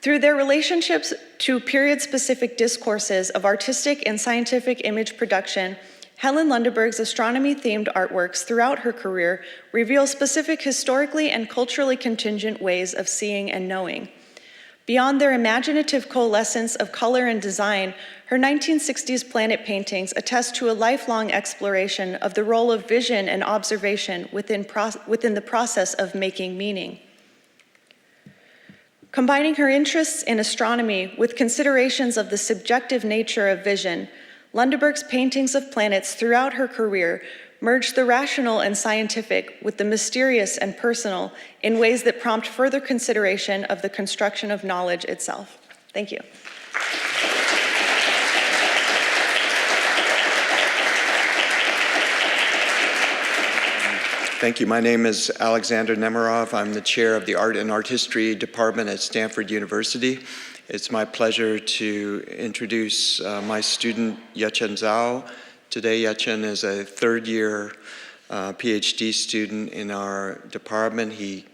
Through their relationships to period-specific discourses of artistic and scientific image production, Helen Lindberg's astronomy-themed artworks throughout her career reveal specific historically and culturally contingent ways of seeing and knowing. Beyond their imaginative coalescence of color and design, her 1960s planet paintings attest to a lifelong exploration of the role of vision and observation within the process of making meaning. Combining her interests in astronomy with considerations of the subjective nature of vision, Lindberg's paintings of planets throughout her career merged the rational and scientific with the mysterious and personal in ways that prompt further consideration of the construction of knowledge itself. Thank you. Thank you. My name is Alexander Nemerov. I'm the chair of the Art and Art History Department at Stanford University. It's my pleasure to introduce my student, Yechen Zhao. Today, Yechen is a third-year PhD student in our department. He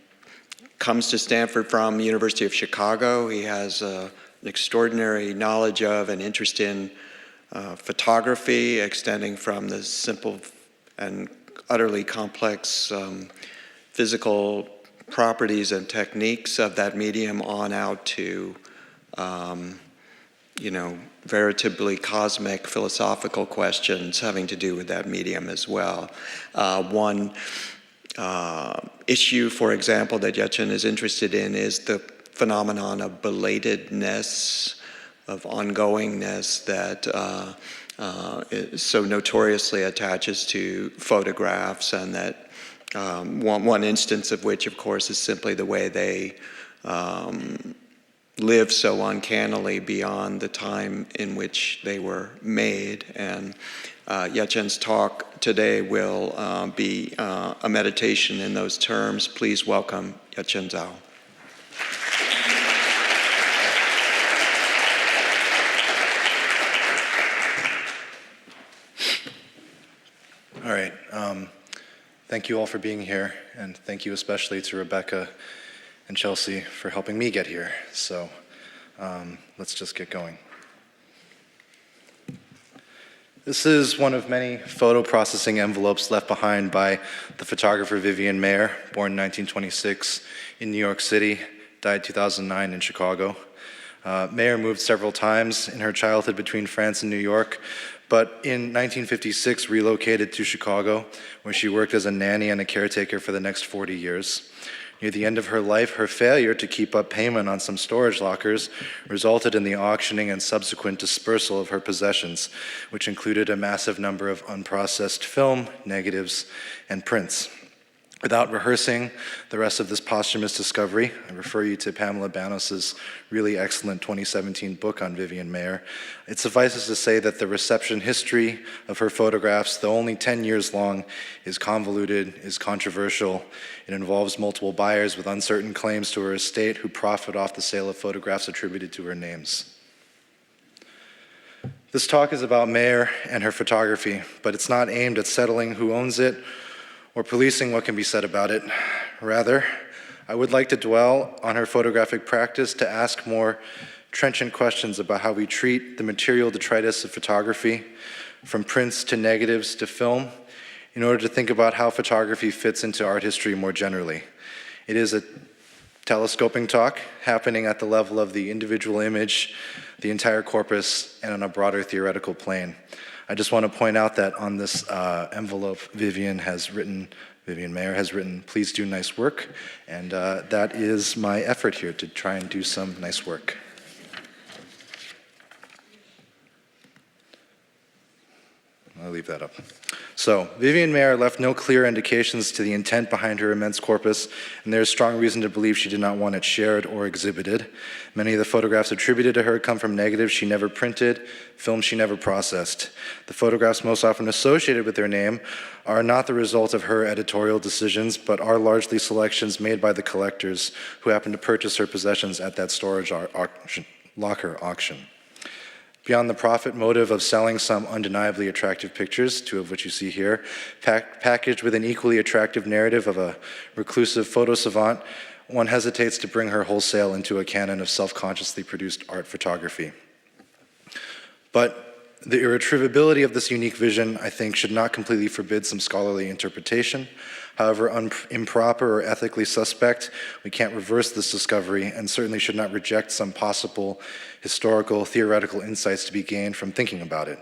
comes to Stanford from the University of Chicago. He has an extraordinary knowledge of and interest in photography, extending from the simple and utterly complex physical properties and techniques of that medium on out to veritably cosmic philosophical questions having to do with that medium as well. One issue, for example, that Yechen is interested in is the phenomenon of belatedness, of ongoingness that so notoriously attaches to photographs, and that one instance of which, of course, is simply the way they live so uncannily beyond the time in which they were made. And Yechen's talk today will be a meditation in those terms. Please welcome Yechen Zhao. All right. Thank you all for being here, and thank you especially to Rebecca and Chelsea for helping me get here. So let's just get going. This is one of many photo processing envelopes left behind by the photographer Vivian Mayer, born in 1926 in New York City, died 2009 in Chicago. Mayer moved several times in her childhood between France and New York, but in 1956 relocated to Chicago, where she worked as a nanny and a caretaker for the next 40 years. Near the end of her life, her failure to keep up payment on some storage lockers resulted in the auctioning and subsequent dispersal of her possessions, which included a massive number of unprocessed film, negatives, and prints. Without rehearsing the rest of this posthumous discovery, I refer you to Pamela Banos's really excellent 2017 book on Vivian Mayer. It suffices to say that the reception history of her photographs, though only 10 years long, is convoluted, is controversial. It involves multiple buyers with uncertain claims to her estate who profit off the sale of photographs attributed to her names. This talk is about Mayer and her photography, but it's not aimed at settling who owns it or policing what can be said about it. Rather, I would like to dwell on her photographic practice to ask more trenchant questions about how we treat the material detritus of photography, from prints to negatives to film, in order to think about how photography fits into art history more generally. It is a telescoping talk happening at the level of the individual image, the entire corpus, and on a broader theoretical plane. I just want to point out that on this envelope, Vivian Mayer has written, "Please do nice work," and that is my effort here, to try and do some nice work. I'll leave that up. So, Vivian Mayer left no clear indications to the intent behind her immense corpus, and there is strong reason to believe she did not want it shared or exhibited. Many of the photographs attributed to her come from negatives she never printed, films she never processed. The photographs most often associated with her name are not the result of her editorial decisions, but are largely selections made by the collectors who happened to purchase her possessions at that storage locker auction. Beyond the profit motive of selling some undeniably attractive pictures, two of which you see here, packaged with an equally attractive narrative of a reclusive photo savant, one hesitates to bring her wholesale into a canon of self-consciously produced art photography. But the irretrievability of this unique vision, I think, should not completely forbid some scholarly interpretation. However improper or ethically suspect, we can't reverse this discovery, and certainly should not reject some possible historical, theoretical insights to be gained from thinking about it.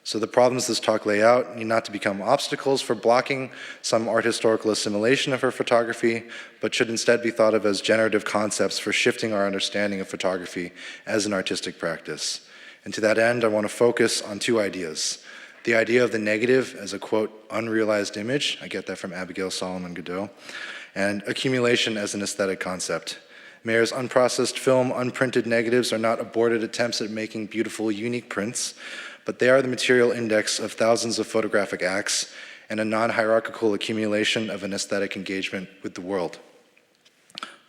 So the problems this talk lay out need not to become obstacles for blocking some art historical assimilation of her photography, but should instead be thought of as generative concepts for shifting our understanding of photography as an artistic practice. And to that end, I want to focus on two ideas. The idea of the negative as a, quote, unrealized image, I get that from Abigail Solomon Godot, and accumulation as an aesthetic concept. Mayer's unprocessed film, unprinted negatives are not aborted attempts at making beautiful, unique prints, but they are the material index of thousands of photographic acts and a non-hierarchical accumulation of an aesthetic engagement with the world.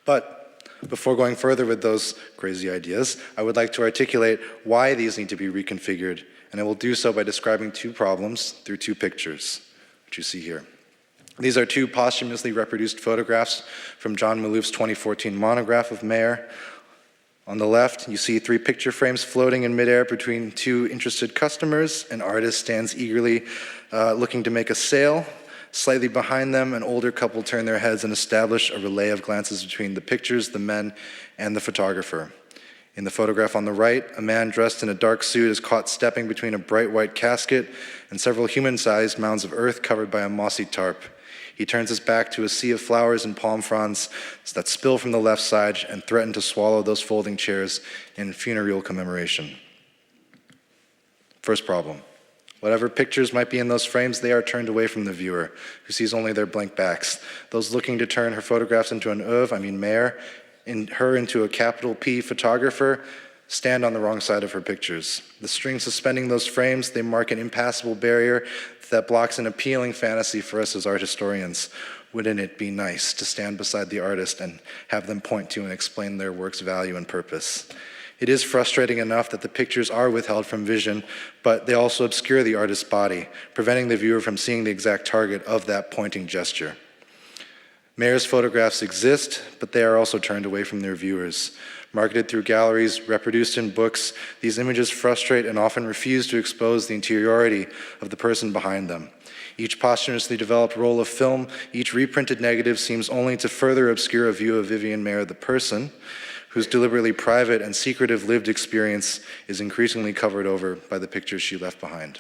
But before going further with those crazy ideas, I would like to articulate why these need to be reconfigured, and I will do so by describing two problems through two pictures, which you see here. These are two posthumously reproduced photographs from John Malouf's 2014 monograph of Mayer. On the left, you see three picture frames floating in midair between two interested customers. An artist stands eagerly looking to make a sale. Slightly behind them, an older couple turn their heads and establish a relay of glances between the pictures, the men, and the photographer. In the photograph on the right, a man dressed in a dark suit is caught stepping between a bright white casket and several human-sized mounds of earth covered by a mossy tarp. He turns his back to a sea of flowers and palm fronds that spill from the left side and threaten to swallow those folding chairs in funereal commemoration. First problem. Whatever pictures might be in those frames, they are turned away from the viewer, who sees only their blank backs. Those looking to turn her photographs into an oeuvre, Mayer, her into a capital P photographer, stand on the wrong side of her pictures. The strings suspending those frames, they mark an impassable barrier that blocks an appealing fantasy for us as art historians. Wouldn't it be nice to stand beside the artist and have them point to and explain their work's value and purpose? It is frustrating enough that the pictures are withheld from vision, but they also obscure the artist's body, preventing the viewer from seeing the exact target of that pointing gesture. Mayer's photographs exist, but they are also turned away from their viewers. Marketed through galleries, reproduced in books, these images frustrate and often refuse to expose the interiority of the person behind them. Each posthumously developed roll of film, each reprinted negative seems only to further obscure a view of Vivian Mayer, the person, whose deliberately private and secretive lived experience is increasingly covered over by the pictures she left behind.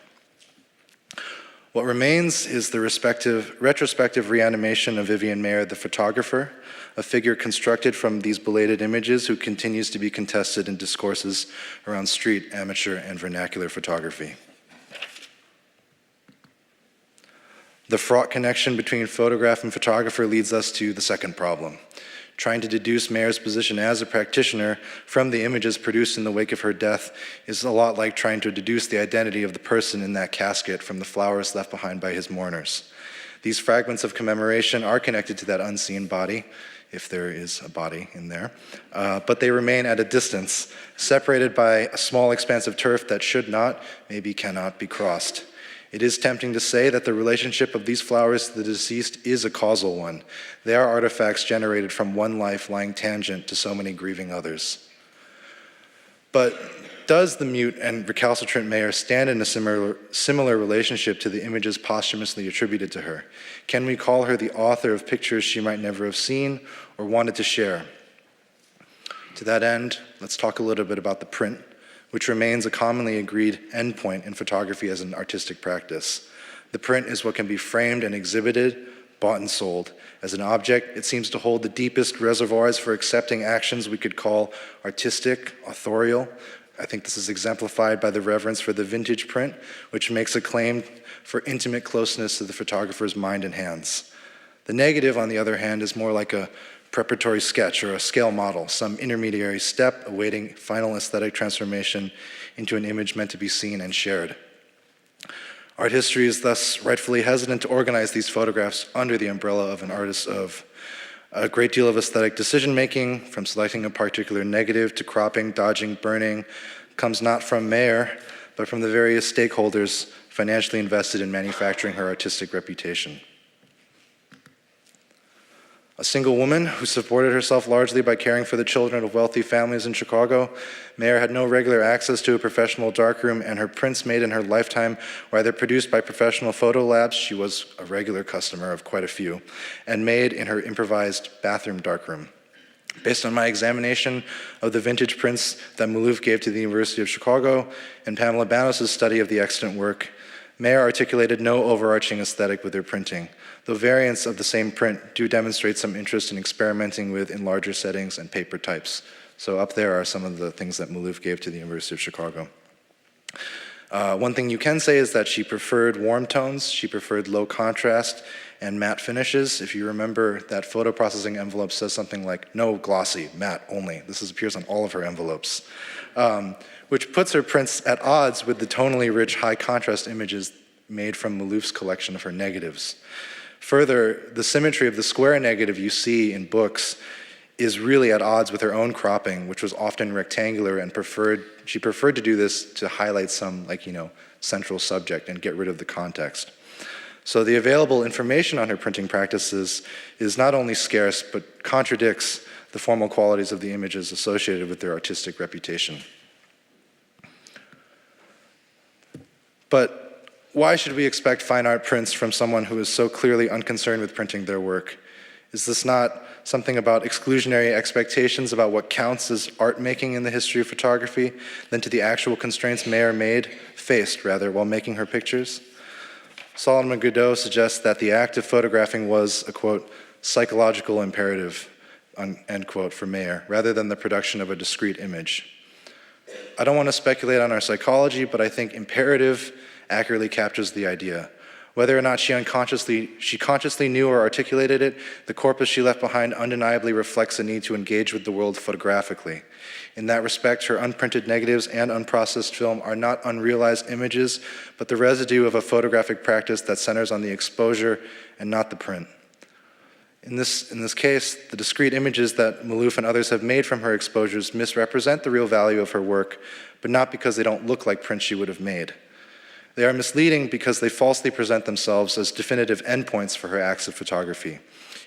What remains is the retrospective reanimation of Vivian Mayer, the photographer, a figure constructed from these belated images who continues to be contested in discourses around street, amateur, and vernacular photography. The fraught connection between photograph and photographer leads us to the second problem. Trying to deduce Mayer's position as a practitioner from the images produced in the wake of her death is a lot like trying to deduce the identity of the person in that casket from the flowers left behind by his mourners. These fragments of commemoration are connected to that unseen body, if there is a body in there, but they remain at a distance, separated by a small expanse of turf that should not, maybe cannot, be crossed. It is tempting to say that the relationship of these flowers to the deceased is a causal one. They are artifacts generated from one life lying tangent to so many grieving others. But does the mute and recalcitrant Mayer stand in a similar relationship to the images posthumously attributed to her? Can we call her the author of pictures she might never have seen or wanted to share? To that end, let's talk a little bit about the print, which remains a commonly agreed endpoint in photography as an artistic practice. The print is what can be framed and exhibited, bought and sold. As an object, it seems to hold the deepest reservoirs for accepting actions we could call artistic, authorial. I think this is exemplified by the reverence for the vintage print, which makes a claim for intimate closeness to the photographer's mind and hands. The negative, on the other hand, is more like a preparatory sketch or a scale model, some intermediary step awaiting final aesthetic transformation into an image meant to be seen and shared. Art history is thus rightfully hesitant to organize these photographs under the umbrella of an artist of a great deal of aesthetic decision-making, from selecting a particular negative to cropping, dodging, burning, comes not from Mayer, but from the various stakeholders financially invested in manufacturing her artistic reputation. A single woman who supported herself largely by caring for the children of wealthy families in Chicago, Mayer had no regular access to a professional darkroom, and her prints made in her lifetime were either produced by professional photo labs — she was a regular customer of quite a few — and made in her improvised bathroom darkroom. Based on my examination of the vintage prints that Malouf gave to the University of Chicago and Pamela Banos' study of the extant work, Mayer articulated no overarching aesthetic with her printing, though variants of the same print do demonstrate some interest in experimenting with in larger settings and paper types. So up there are some of the things that Malouf gave to the University of Chicago. One thing you can say is that she preferred warm tones, she preferred low contrast and matte finishes. If you remember, that photo processing envelope says something like, no glossy, matte only. This appears on all of her envelopes, which puts her prints at odds with the tonally rich, high contrast images made from Malouf's collection of her negatives. Further, the symmetry of the square negative you see in books is really at odds with her own cropping, which was often rectangular, and she preferred to do this to highlight some, central subject and get rid of the context. So the available information on her printing practices is not only scarce, but contradicts the formal qualities of the images associated with their artistic reputation. But why should we expect fine art prints from someone who is so clearly unconcerned with printing their work? Is this not something about exclusionary expectations about what counts as art making in the history of photography than to the actual constraints Mayer faced while making her pictures? Solomon Godot suggests that the act of photographing was a, quote, psychological imperative, end quote, for Mayer, rather than the production of a discrete image. I don't want to speculate on our psychology, but I think imperative accurately captures the idea. Whether or not she consciously knew or articulated it, the corpus she left behind undeniably reflects a need to engage with the world photographically. In that respect, her unprinted negatives and unprocessed film are not unrealized images, but the residue of a photographic practice that centers on the exposure and not the print. In this case, the discrete images that Malouf and others have made from her exposures misrepresent the real value of her work, but not because they don't look like prints she would have made. They are misleading because they falsely present themselves as definitive endpoints for her acts of photography.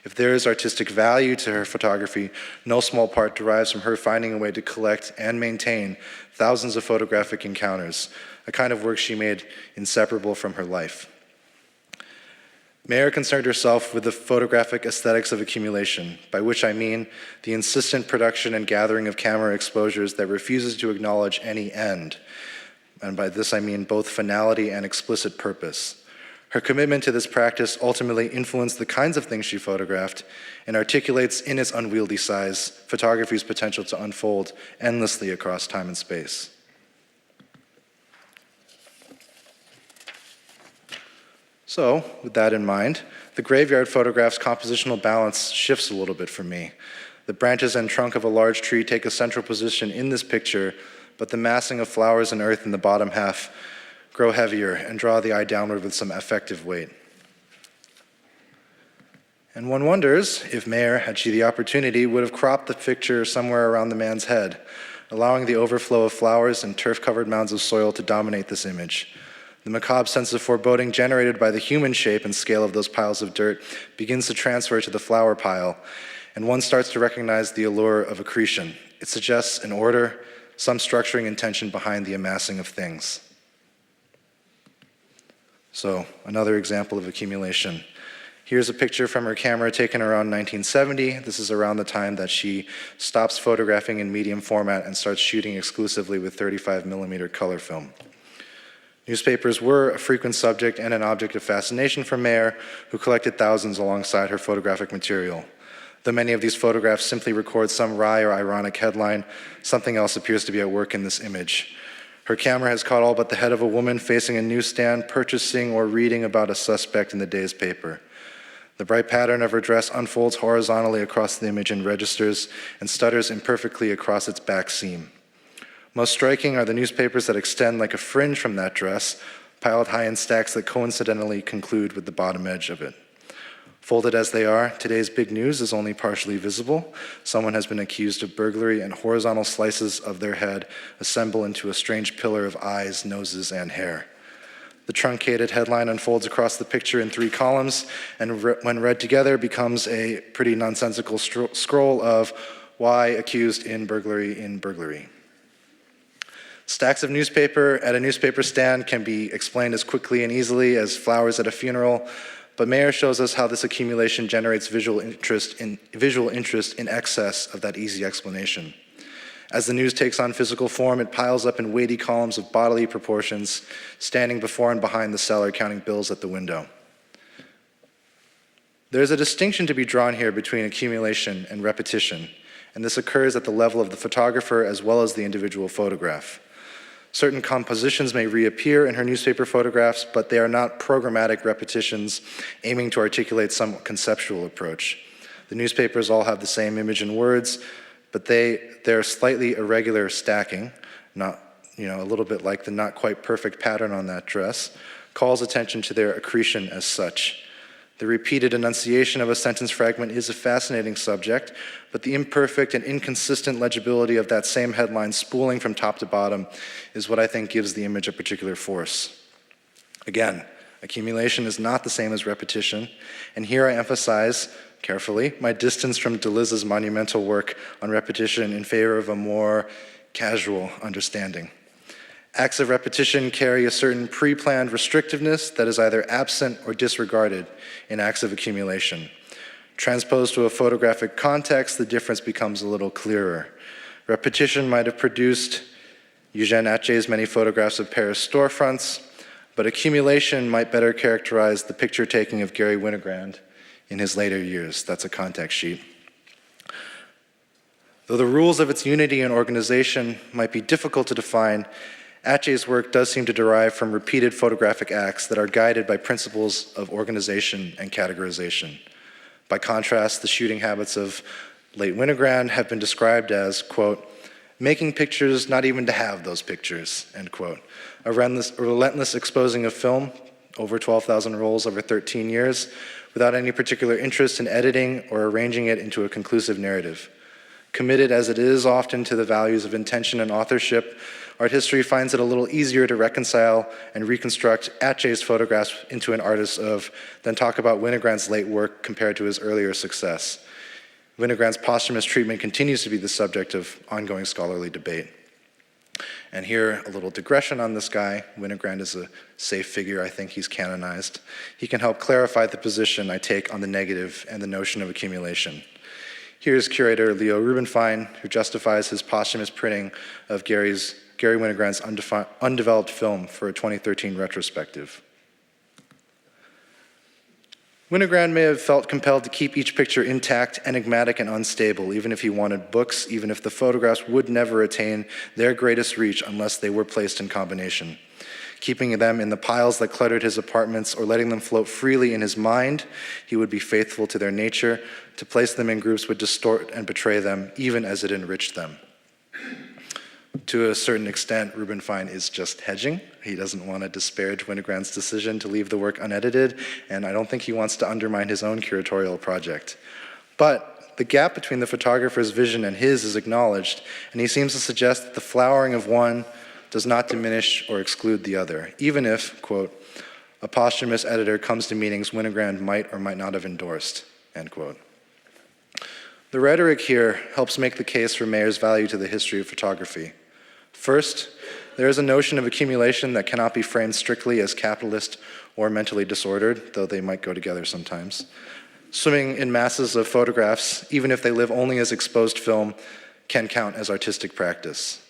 If there is artistic value to her photography, no small part derives from her finding a way to collect and maintain thousands of photographic encounters, a kind of work she made inseparable from her life. Mayer concerned herself with the photographic aesthetics of accumulation, by which I mean the insistent production and gathering of camera exposures that refuses to acknowledge any end. And by this I mean both finality and explicit purpose. Her commitment to this practice ultimately influenced the kinds of things she photographed and articulates in its unwieldy size photography's potential to unfold endlessly across time and space. So, with that in mind, the graveyard photograph's compositional balance shifts a little bit for me. The branches and trunk of a large tree take a central position in this picture, but the massing of flowers and earth in the bottom half grow heavier and draw the eye downward with some effective weight. And one wonders if Mayer, had she the opportunity, would have cropped the picture somewhere around the man's head, allowing the overflow of flowers and turf-covered mounds of soil to dominate this image. The macabre sense of foreboding generated by the human shape and scale of those piles of dirt begins to transfer to the flower pile, and one starts to recognize the allure of accretion. It suggests an order, some structuring intention behind the amassing of things. So, another example of accumulation. Here's a picture from her camera taken around 1970. This is around the time that she stops photographing in medium format and starts shooting exclusively with 35mm color film. Newspapers were a frequent subject and an object of fascination for Mayer, who collected thousands alongside her photographic material. Though many of these photographs simply record some wry or ironic headline, something else appears to be at work in this image. Her camera has caught all but the head of a woman facing a newsstand, purchasing or reading about a suspect in the day's paper. The bright pattern of her dress unfolds horizontally across the image and registers and stutters imperfectly across its back seam. Most striking are the newspapers that extend like a fringe from that dress, piled high in stacks that coincidentally conclude with the bottom edge of it. Folded as they are, today's big news is only partially visible. Someone has been accused of burglary, and horizontal slices of their head assemble into a strange pillar of eyes, noses, and hair. The truncated headline unfolds across the picture in 3 columns, and when read together becomes a pretty nonsensical scroll of "Why accused in burglary in burglary." Stacks of newspaper at a newspaper stand can be explained as quickly and easily as flowers at a funeral, but Mayer shows us how this accumulation generates visual interest in excess of that easy explanation. As the news takes on physical form, it piles up in weighty columns of bodily proportions, standing before and behind the seller counting bills at the window. There's a distinction to be drawn here between accumulation and repetition, and this occurs at the level of the photographer as well as the individual photograph. Certain compositions may reappear in her newspaper photographs, but they are not programmatic repetitions aiming to articulate some conceptual approach. The newspapers all have the same image and words, but they're slightly irregular stacking, not, a little bit like the not quite perfect pattern on that dress, calls attention to their accretion as such. The repeated enunciation of a sentence fragment is a fascinating subject, but the imperfect and inconsistent legibility of that same headline spooling from top to bottom is what I think gives the image a particular force. Again, accumulation is not the same as repetition, and here I emphasize, carefully, my distance from Deleuze's monumental work on repetition in favor of a more casual understanding. Acts of repetition carry a certain pre-planned restrictiveness that is either absent or disregarded in acts of accumulation. Transposed to a photographic context, the difference becomes a little clearer. Repetition might have produced Eugène Atget's many photographs of Paris storefronts, but accumulation might better characterize the picture taking of Gary Winogrand in his later years. That's a context sheet. Though the rules of its unity and organization might be difficult to define, Atget's work does seem to derive from repeated photographic acts that are guided by principles of organization and categorization. By contrast, the shooting habits of late Winogrand have been described as, quote, making pictures not even to have those pictures, end quote. A relentless exposing of film, over 12,000 rolls over 13 years, without any particular interest in editing or arranging it into a conclusive narrative. Committed as it is often to the values of intention and authorship, art history finds it a little easier to reconcile and reconstruct Atget's photographs into an artist of than talk about Winogrand's late work compared to his earlier success. Winogrand's posthumous treatment continues to be the subject of ongoing scholarly debate. And here, a little digression on this guy. Winogrand is a safe figure. I think he's canonized. He can help clarify the position I take on the negative and the notion of accumulation. Here's curator Leo Rubinfein, who justifies his posthumous printing of Gary Winogrand's undeveloped film for a 2013 retrospective. Winogrand may have felt compelled to keep each picture intact, enigmatic, and unstable, even if he wanted books, even if the photographs would never attain their greatest reach unless they were placed in combination. Keeping them in the piles that cluttered his apartments or letting them float freely in his mind, he would be faithful to their nature. To place them in groups would distort and betray them, even as it enriched them. To a certain extent, Rubinfein is just hedging. He doesn't want to disparage Winogrand's decision to leave the work unedited, and I don't think he wants to undermine his own curatorial project. But the gap between the photographer's vision and his is acknowledged, and he seems to suggest that the flowering of one does not diminish or exclude the other, even if, quote, a posthumous editor comes to meetings Winogrand might or might not have endorsed, end quote. The rhetoric here helps make the case for Mayer's value to the history of photography. First, there is a notion of accumulation that cannot be framed strictly as capitalist or mentally disordered, though they might go together sometimes. Swimming in masses of photographs, even if they live only as exposed film, can count as artistic practice.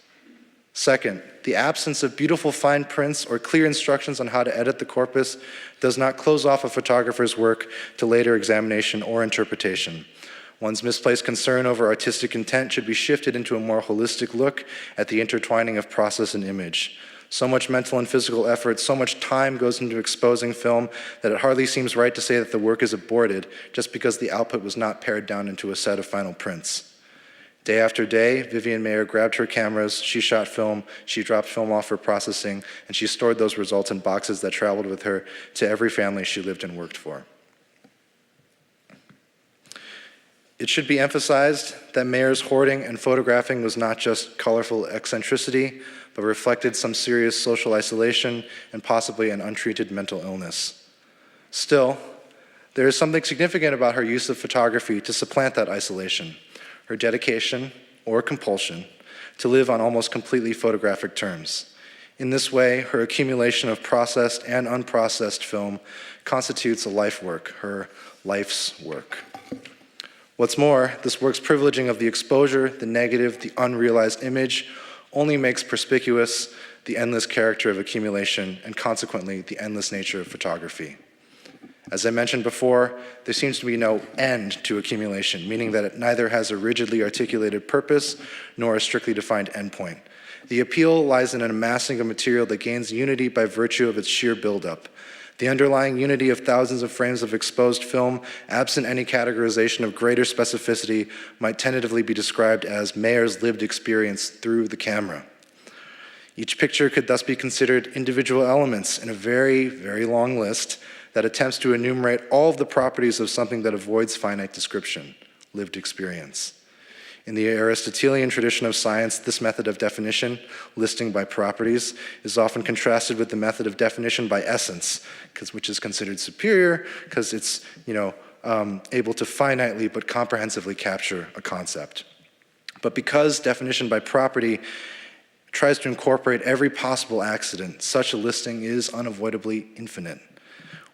Second, the absence of beautiful fine prints or clear instructions on how to edit the corpus does not close off a photographer's work to later examination or interpretation. One's misplaced concern over artistic intent should be shifted into a more holistic look at the intertwining of process and image. So much mental and physical effort, so much time goes into exposing film that it hardly seems right to say that the work is aborted just because the output was not pared down into a set of final prints. Day after day, Vivian Mayer grabbed her cameras, she shot film, she dropped film off for processing, and she stored those results in boxes that traveled with her to every family she lived and worked for. It should be emphasized that Mayer's hoarding and photographing was not just colorful eccentricity, but reflected some serious social isolation and possibly an untreated mental illness. Still, there is something significant about her use of photography to supplant that isolation, her dedication, or compulsion, to live on almost completely photographic terms. In this way, her accumulation of processed and unprocessed film constitutes a life work, her life's work. What's more, this work's privileging of the exposure, the negative, the unrealized image, only makes perspicuous the endless character of accumulation and consequently the endless nature of photography. As I mentioned before, there seems to be no end to accumulation, meaning that it neither has a rigidly articulated purpose nor a strictly defined endpoint. The appeal lies in an amassing of material that gains unity by virtue of its sheer buildup. The underlying unity of thousands of frames of exposed film, absent any categorization of greater specificity, might tentatively be described as Mayer's lived experience through the camera. Each picture could thus be considered individual elements in a very, very long list that attempts to enumerate all of the properties of something that avoids finite description, lived experience. In the Aristotelian tradition of science, this method of definition, listing by properties, is often contrasted with the method of definition by essence, which is considered superior because it's able to finitely but comprehensively capture a concept. But because definition by property tries to incorporate every possible accident, such a listing is unavoidably infinite.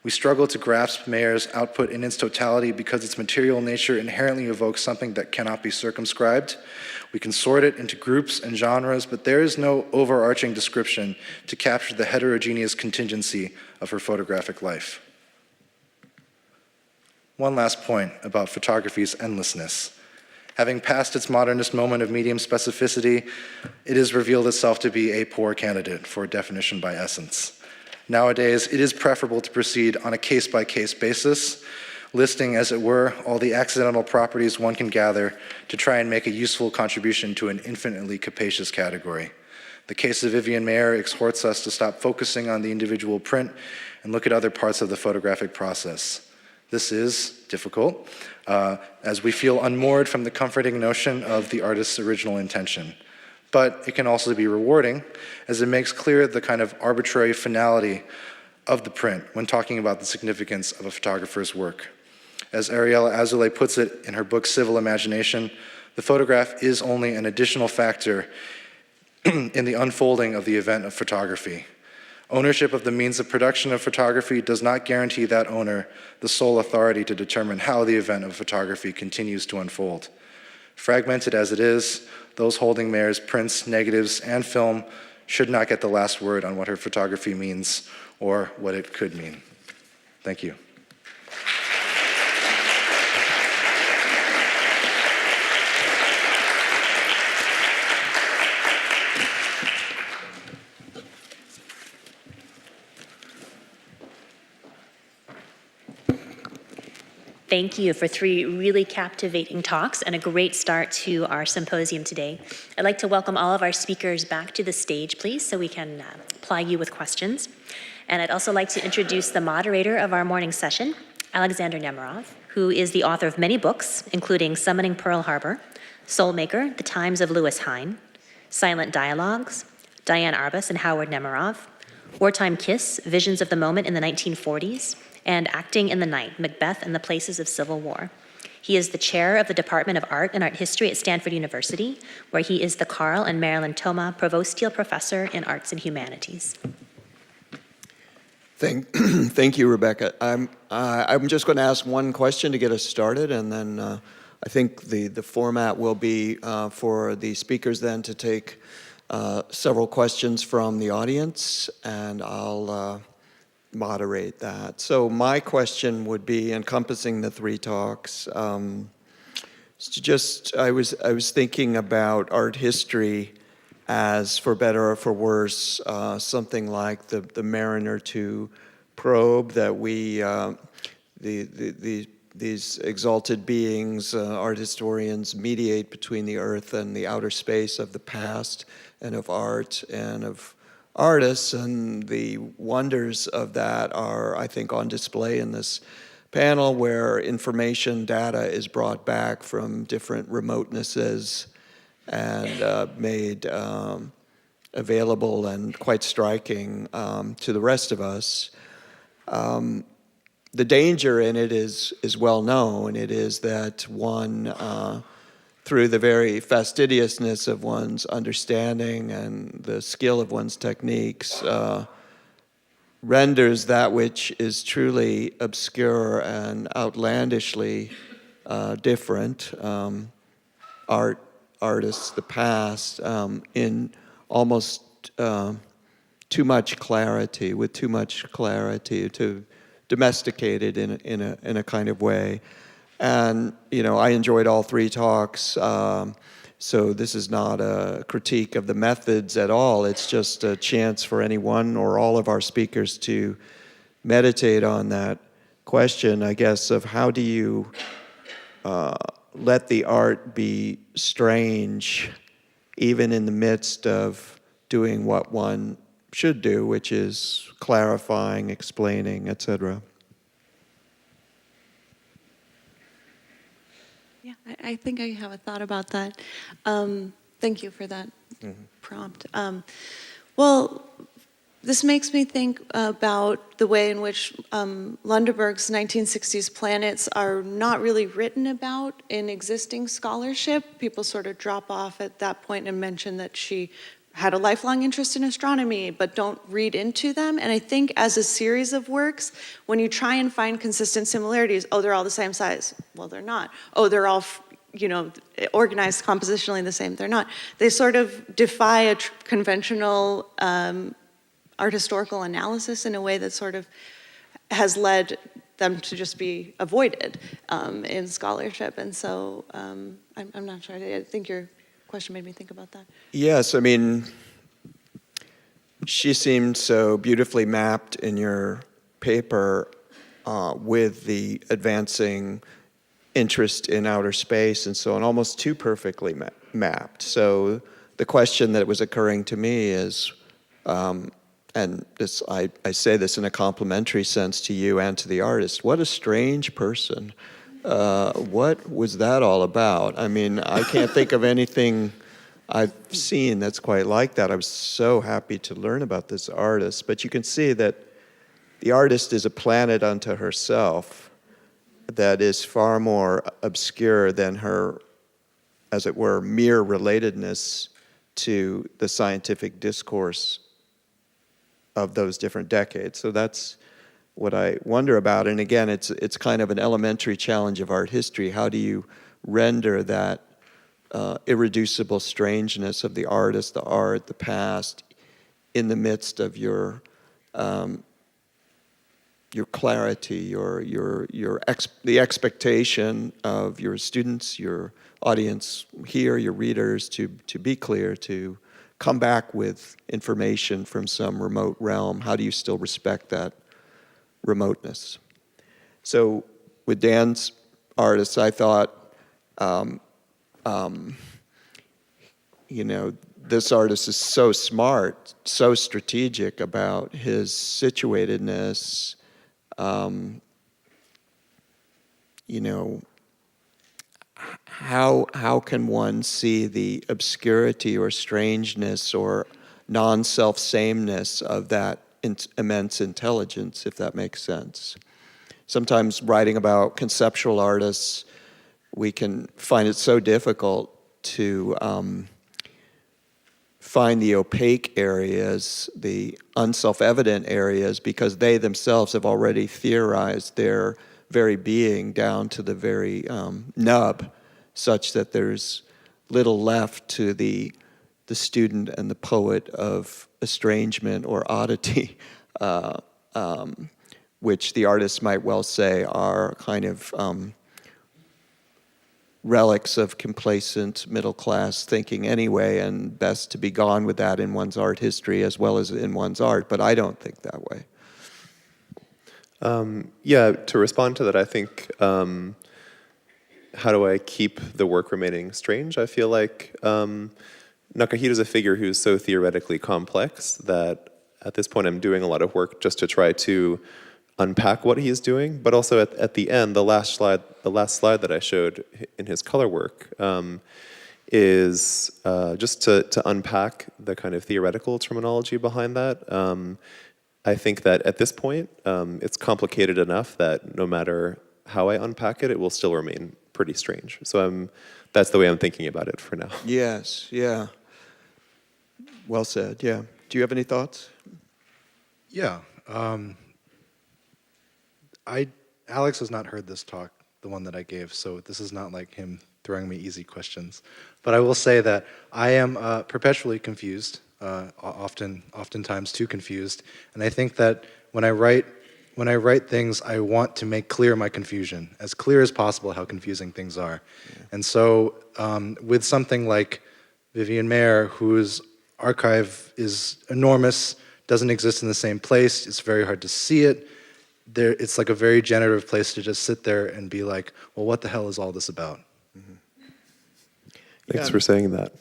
We struggle to grasp Mayer's output in its totality because its material nature inherently evokes something that cannot be circumscribed. We can sort it into groups and genres, but there is no overarching description to capture the heterogeneous contingency of her photographic life. One last point about photography's endlessness. Having passed its modernist moment of medium specificity, it has revealed itself to be a poor candidate for definition by essence. Nowadays, it is preferable to proceed on a case-by-case basis, listing, as it were, all the accidental properties one can gather to try and make a useful contribution to an infinitely capacious category. The case of Vivian Mayer exhorts us to stop focusing on the individual print and look at other parts of the photographic process. This is difficult, as we feel unmoored from the comforting notion of the artist's original intention. But it can also be rewarding, as it makes clear the kind of arbitrary finality of the print when talking about the significance of a photographer's work. As Ariella Azoulay puts it in her book Civil Imagination, the photograph is only an additional factor in the unfolding of the event of photography. Ownership of the means of production of photography does not guarantee that owner the sole authority to determine how the event of photography continues to unfold. Fragmented as it is, those holding Mayer's prints, negatives, and film should not get the last word on what her photography means or what it could mean. Thank you. Thank you for 3 really captivating talks and a great start to our symposium today. I'd like to welcome all of our speakers back to the stage, please, so we can ply you with questions. And I'd also like to introduce the moderator of our morning session, Alexander Nemerov, who is the author of many books, including Summoning Pearl Harbor, Soulmaker, The Times of Lewis Hine, Silent Dialogues, Diane Arbus and Howard Nemerov, Wartime Kiss, Visions of the Moment in the 1940s, and Acting in the Night, Macbeth and the Places of Civil War. He is the chair of the Department of Art and Art History at Stanford University, where he is the Carl and Marilyn Thoma Provostiel Professor in Arts and Humanities. Thank you, Rebecca. I'm just going to ask one question to get us started, and then I think the format will be for the speakers then to take several questions from the audience, and I'll moderate that. So my question would be, encompassing the three talks, I was thinking about art history as, for better or for worse, something like the Mariner 2 probe that we, these exalted beings, art historians, mediate between the earth and the outer space of the past and of art and of artists, and the wonders of that are, I think, on display in this panel, where information, data is brought back from different remotenesses and made available and quite striking to the rest of us. The danger in it is well known. It is that one, through the very fastidiousness of one's understanding and the skill of one's techniques, renders that which is truly obscure and outlandishly different, artists, the past, in almost too much clarity, with too much clarity, to domesticated in a kind of way. And, I enjoyed all three talks, so this is not a critique of the methods at all. It's just a chance for any one or all of our speakers to meditate on that question, I guess, of how do you let the art be strange, even in the midst of doing what one should do, which is clarifying, explaining, etc. Yeah, I think I have a thought about that. Thank you for that prompt. Well, this makes me think about the way in which Lindberg's 1960s planets are not really written about in existing scholarship. People sort of drop off at that point and mention that she had a lifelong interest in astronomy, but don't read into them. And I think as a series of works, when you try and find consistent similarities, oh, they're all the same size. Well, they're not. Oh, they're all, organized compositionally the same. They're not. They sort of defy a conventional art historical analysis in a way that sort of has led them to just be avoided in scholarship. And so I'm not sure. I think your question made me think about that. Yes, I mean, she seemed so beautifully mapped in your paper with the advancing interest in outer space and so on, almost too perfectly mapped. So the question that was occurring to me is, and this, I say this in a complimentary sense to you and to the artist, what a strange person. What was that all about? I mean, I can't think of anything I've seen that's quite like that. I was so happy to learn about this artist, but you can see that the artist is a planet unto herself that is far more obscure than her, as it were, mere relatedness to the scientific discourse of those different decades. So that's what I wonder about. And again, it's kind of an elementary challenge of art history. How do you render that irreducible strangeness of the artist, the art, the past, in the midst of your clarity, the expectation of your students, your audience here, your readers, to be clear, to come back with information from some remote realm? How do you still respect that remoteness? So with Dan's artists, I thought, this artist is so smart, so strategic about his situatedness. How can one see the obscurity or strangeness or non-self-sameness of that immense intelligence, if that makes sense. Sometimes writing about conceptual artists, we can find it so difficult to find the opaque areas, the unself-evident areas, because they themselves have already theorized their very being down to the very nub, such that there's little left to the student and the poet of estrangement or oddity, which the artists might well say are kind of relics of complacent middle-class thinking anyway, and best to be gone with that in one's art history as well as in one's art, but I don't think that way. Yeah, to respond to that, I think, how do I keep the work remaining strange? I feel like Nakahito is a figure who's so theoretically complex that at this point I'm doing a lot of work just to try to unpack what he's doing, but also at the end, the last slide that I showed in his color work is just to unpack the kind of theoretical terminology behind that. I think that at this point, it's complicated enough that no matter how I unpack it, it will still remain pretty strange. So that's the way I'm thinking about it for now. Yes, yeah. Well said, yeah. Do you have any thoughts? Yeah. Alex has not heard this talk, the one that I gave, so this is not like him throwing me easy questions. But I will say that I am perpetually confused, oftentimes too confused, and I think that when I write things, I want to make clear my confusion, as clear as possible how confusing things are. Yeah. And so with something like Vivian Mayer, whose archive is enormous, doesn't exist in the same place, it's very hard to see it, it's like a very generative place to just sit there and be like, well, what the hell is all this about? Mm-hmm. Thanks for saying that.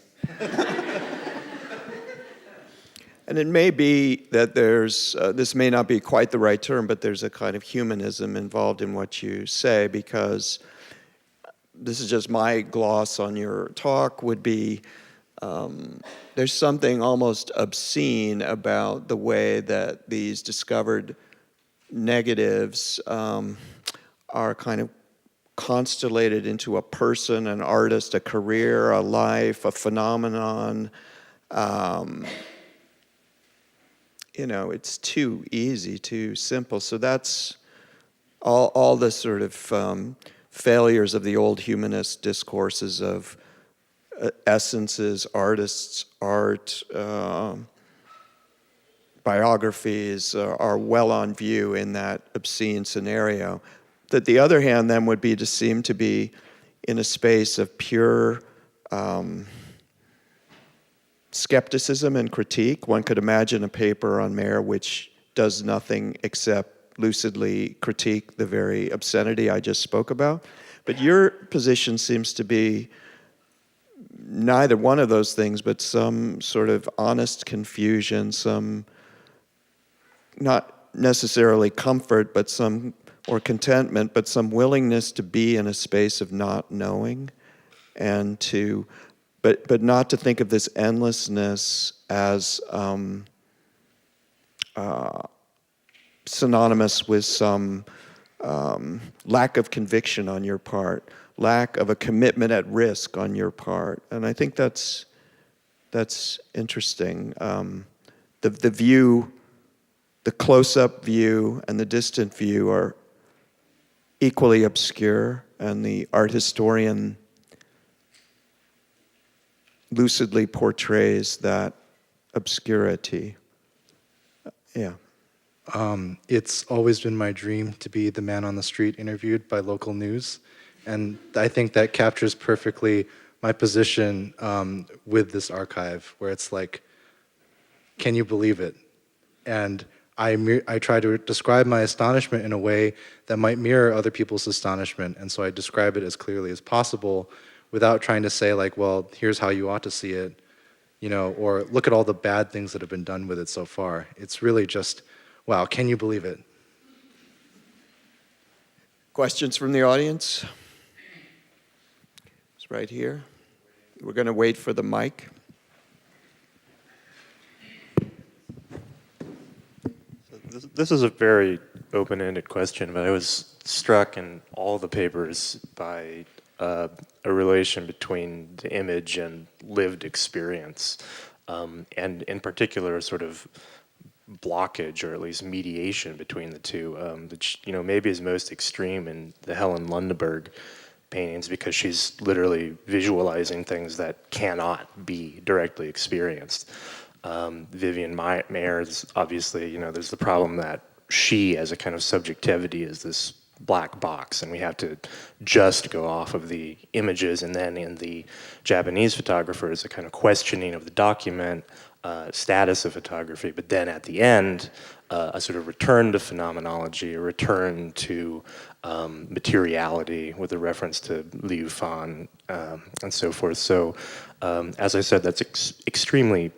And it may be that there's, this may not be quite the right term, but there's a kind of humanism involved in what you say, because this is just my gloss on your talk, would be there's something almost obscene about the way that these discovered negatives are kind of constellated into a person, an artist, a career, a life, a phenomenon. It's too easy, too simple. So that's all the sort of failures of the old humanist discourses of essences, artists, art, biographies are well on view in that obscene scenario. That the other hand then would be to seem to be in a space of pure skepticism and critique. One could imagine a paper on Mayer which does nothing except lucidly critique the very obscenity I just spoke about. But your position seems to be neither one of those things, but some sort of honest confusion, some not necessarily comfort, but or contentment, but some willingness to be in a space of not knowing, and but not to think of this endlessness as synonymous with some lack of conviction on your part, lack of a commitment at risk on your part. And I think that's interesting. The view, the close-up view and the distant view are equally obscure, and the art historian lucidly portrays that obscurity. Yeah. It's always been my dream to be the man on the street interviewed by local news, and I think that captures perfectly my position with this archive, where it's like, can you believe it? And I try to describe my astonishment in a way that might mirror other people's astonishment, and so I describe it as clearly as possible without trying to say like, well, here's how you ought to see it, or look at all the bad things that have been done with it so far. It's really just, wow, can you believe it? Questions from the audience? It's right here. We're going to wait for the mic. This is a very open-ended question, but I was struck in all the papers by a relation between the image and lived experience, and in particular, sort of blockage or at least mediation between the two, which maybe is most extreme in the Helen Lindberg paintings because she's literally visualizing things that cannot be directly experienced. Vivian Mayer's obviously, there's the problem that she as a kind of subjectivity is this black box, and we have to just go off of the images, and then in the Japanese photographers, a kind of questioning of the document, status of photography, but then at the end, a sort of return to phenomenology, a return to materiality with a reference to Liu Fan and so forth. So, as I said, that's extremely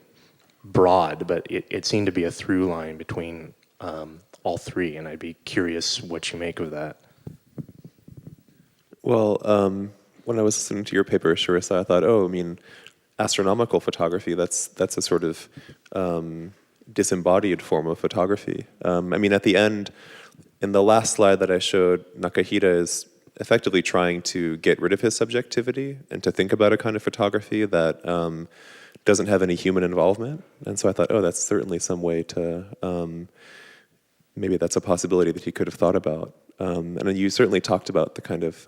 broad, but it seemed to be a through line between all three, and I'd be curious what you make of that. Well, when I was listening to your paper, Sharrissa, I thought, astronomical photography, that's a sort of disembodied form of photography. At the end, in the last slide that I showed, Nakahira is effectively trying to get rid of his subjectivity and to think about a kind of photography that doesn't have any human involvement. And so I thought, that's certainly some way to, maybe that's a possibility that he could have thought about. And then you certainly talked about the kind of,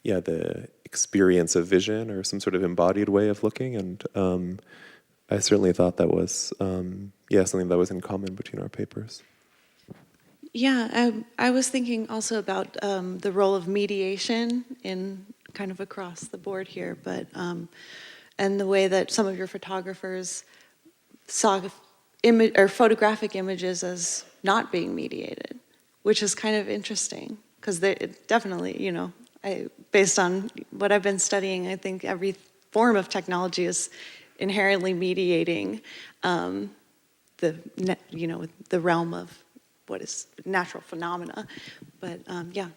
the experience of vision or some sort of embodied way of looking. And I certainly thought that was, something that was in common between our papers. Yeah, I was thinking also about the role of mediation in kind of across the board here, but and the way that some of your photographers saw photographic images as not being mediated, which is kind of interesting because it definitely, based on what I've been studying, I think every form of technology is inherently mediating the realm of what is natural phenomena. But the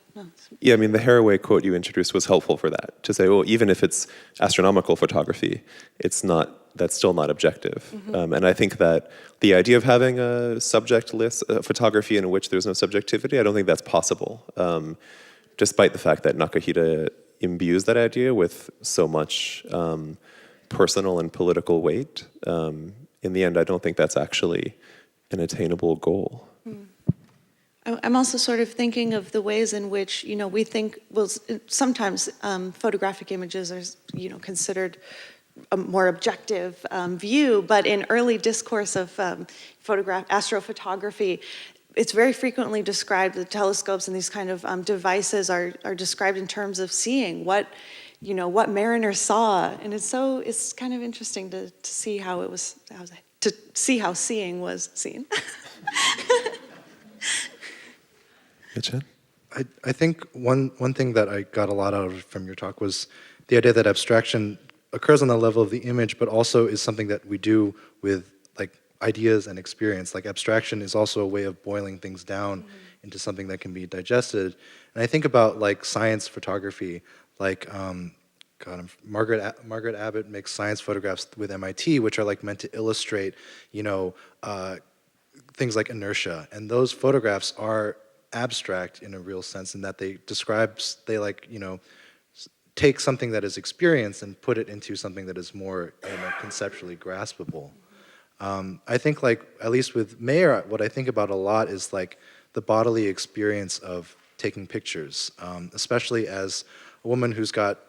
Haraway quote you introduced was helpful for that, to say, even if it's astronomical photography, that's still not objective. Mm-hmm. And I think that the idea of having a subjectless photography in which there's no subjectivity, I don't think that's possible, despite the fact that Nakahira imbues that idea with so much personal and political weight. In the end, I don't think that's actually an attainable goal. I'm also sort of thinking of the ways in which, we think, sometimes photographic images are, considered a more objective view, but in early discourse of astrophotography, it's very frequently described, the telescopes and these kind of devices are described in terms of seeing what Mariner saw, and it's kind of interesting to see how it was, to see how seeing was seen. Yechen? I think one thing that I got a lot out of from your talk was the idea that abstraction occurs on the level of the image, but also is something that we do with ideas and experience. Abstraction is also a way of boiling things down into something that can be digested. And I think about science photography, Margaret Abbott makes science photographs with MIT, which are meant to illustrate, things like inertia. And those photographs are abstract in a real sense in that they take something that is experienced and put it into something that is more conceptually graspable. I think at least with Mayer, what I think about a lot is the bodily experience of taking pictures, especially as a woman who's got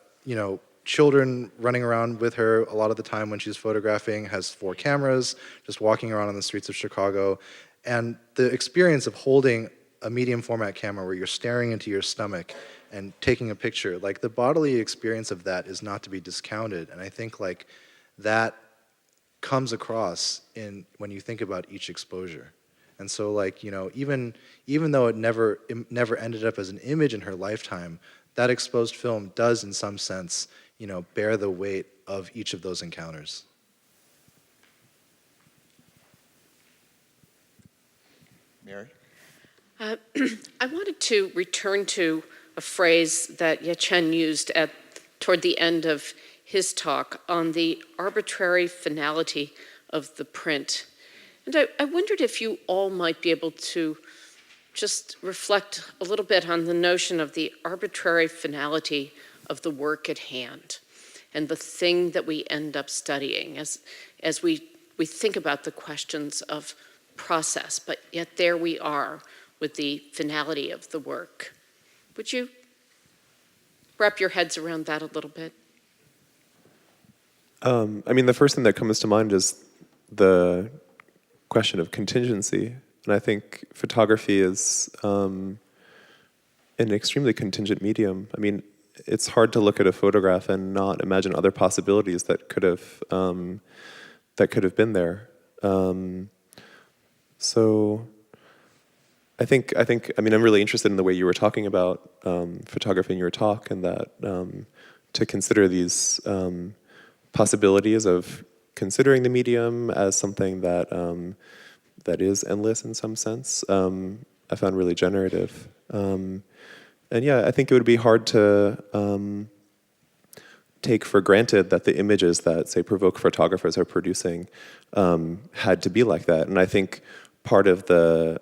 children running around with her a lot of the time when she's photographing, has 4 cameras, just walking around on the streets of Chicago. And the experience of holding a medium format camera where you're staring into your stomach and taking a picture, the bodily experience of that is not to be discounted. And I think that comes across when you think about each exposure. And so even though it never ended up as an image in her lifetime, that exposed film does in some sense, bear the weight of each of those encounters. Mary? I wanted to return to a phrase that Yechen used toward the end of his talk on the arbitrary finality of the print. And I wondered if you all might be able to just reflect a little bit on the notion of the arbitrary finality of the work at hand and the thing that we end up studying as we think about the questions of process, but yet there we are with the finality of the work. Would you wrap your heads around that a little bit? I mean, the first thing that comes to mind is the question of contingency. And I think photography is an extremely contingent medium. I mean, it's hard to look at a photograph and not imagine other possibilities that could have been there. So I mean, I'm really interested in the way you were talking about photography in your talk, and that to consider these possibilities of considering the medium as something that that is endless in some sense, I found really generative. And yeah, I think it would be hard to take for granted that the images that, say, Provoke photographers are producing had to be like that. And I think part of the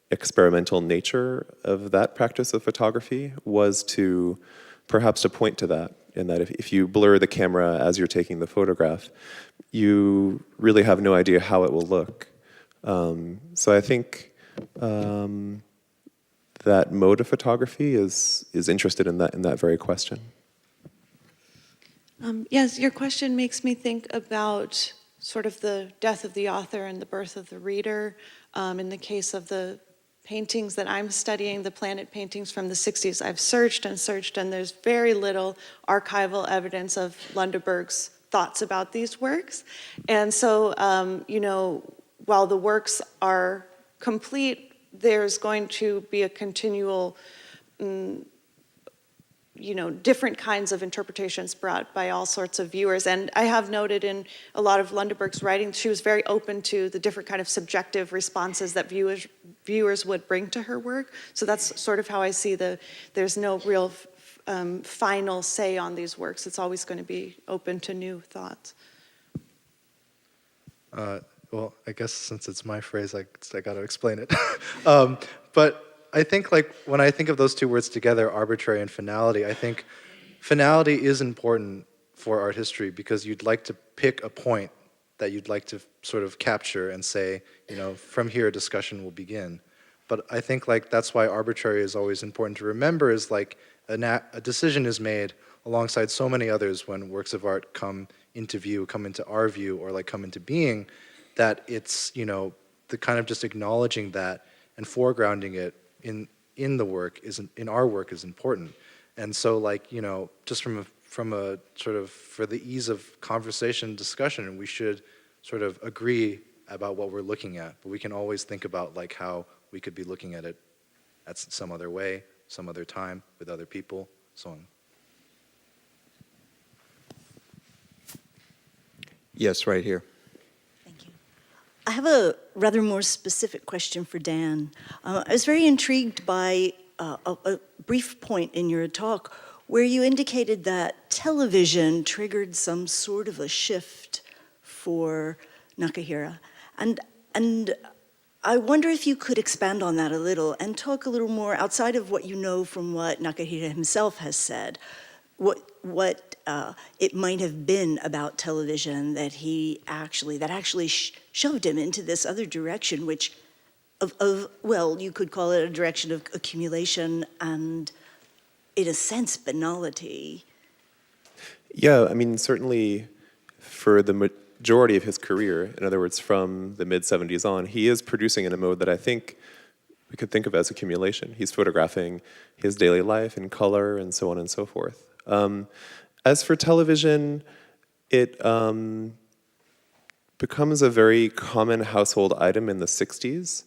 experimental nature of that practice of photography was to perhaps to point to that, in that if you blur the camera as you're taking the photograph, you really have no idea how it will look. So I think that mode of photography is interested in that very question. Yes, your question makes me think about sort of the death of the author and the birth of the reader. In the case of the paintings that I'm studying, the planet paintings from the 60s, I've searched, and there's very little archival evidence of Lindberg's thoughts about these works. And so, you know, while the works are complete, there's going to be a continual, you know, different kinds of interpretations brought by all sorts of viewers. And I have noted in a lot of Lindberg's writing, she was very open to the different kind of subjective responses that viewers would bring to her work. So that's sort of how I see there's no real final say on these works. It's always going to be open to new thoughts. Well, I guess since it's my phrase, I got to explain it. But I think, like, when I think of those two words together, arbitrary and finality, I think finality is important for art history because you'd like to pick a point that you'd like to sort of capture and say, you know, from here a discussion will begin. But I think, like, that's why arbitrary is always important to remember, is like a decision is made alongside so many others when works of art come into view, come into our view, or like come into being, that it's, you know, the kind of just acknowledging that and foregrounding it in the work in our work is important. And so, like, you know, just from a sort of, for the ease of conversation discussion, we should sort of agree about what we're looking at, but we can always think about like how we could be looking at it at some other way, some other time, with other people, so on. Yes, right here. I have a rather more specific question for Dan. I was very intrigued by a brief point in your talk where you indicated that television triggered some sort of a shift for Nakahira. And I wonder if you could expand on that a little and talk a little more outside of what you know from what Nakahira himself has said, what it might have been about television that actually shoved him into this other direction, which well, you could call it a direction of accumulation and, in a sense, banality. Yeah, I mean, certainly for the majority of his career, in other words, from the mid-70s on, he is producing in a mode that I think we could think of as accumulation. He's photographing his daily life in color and so on and so forth. As for television, it becomes a very common household item in the 60s,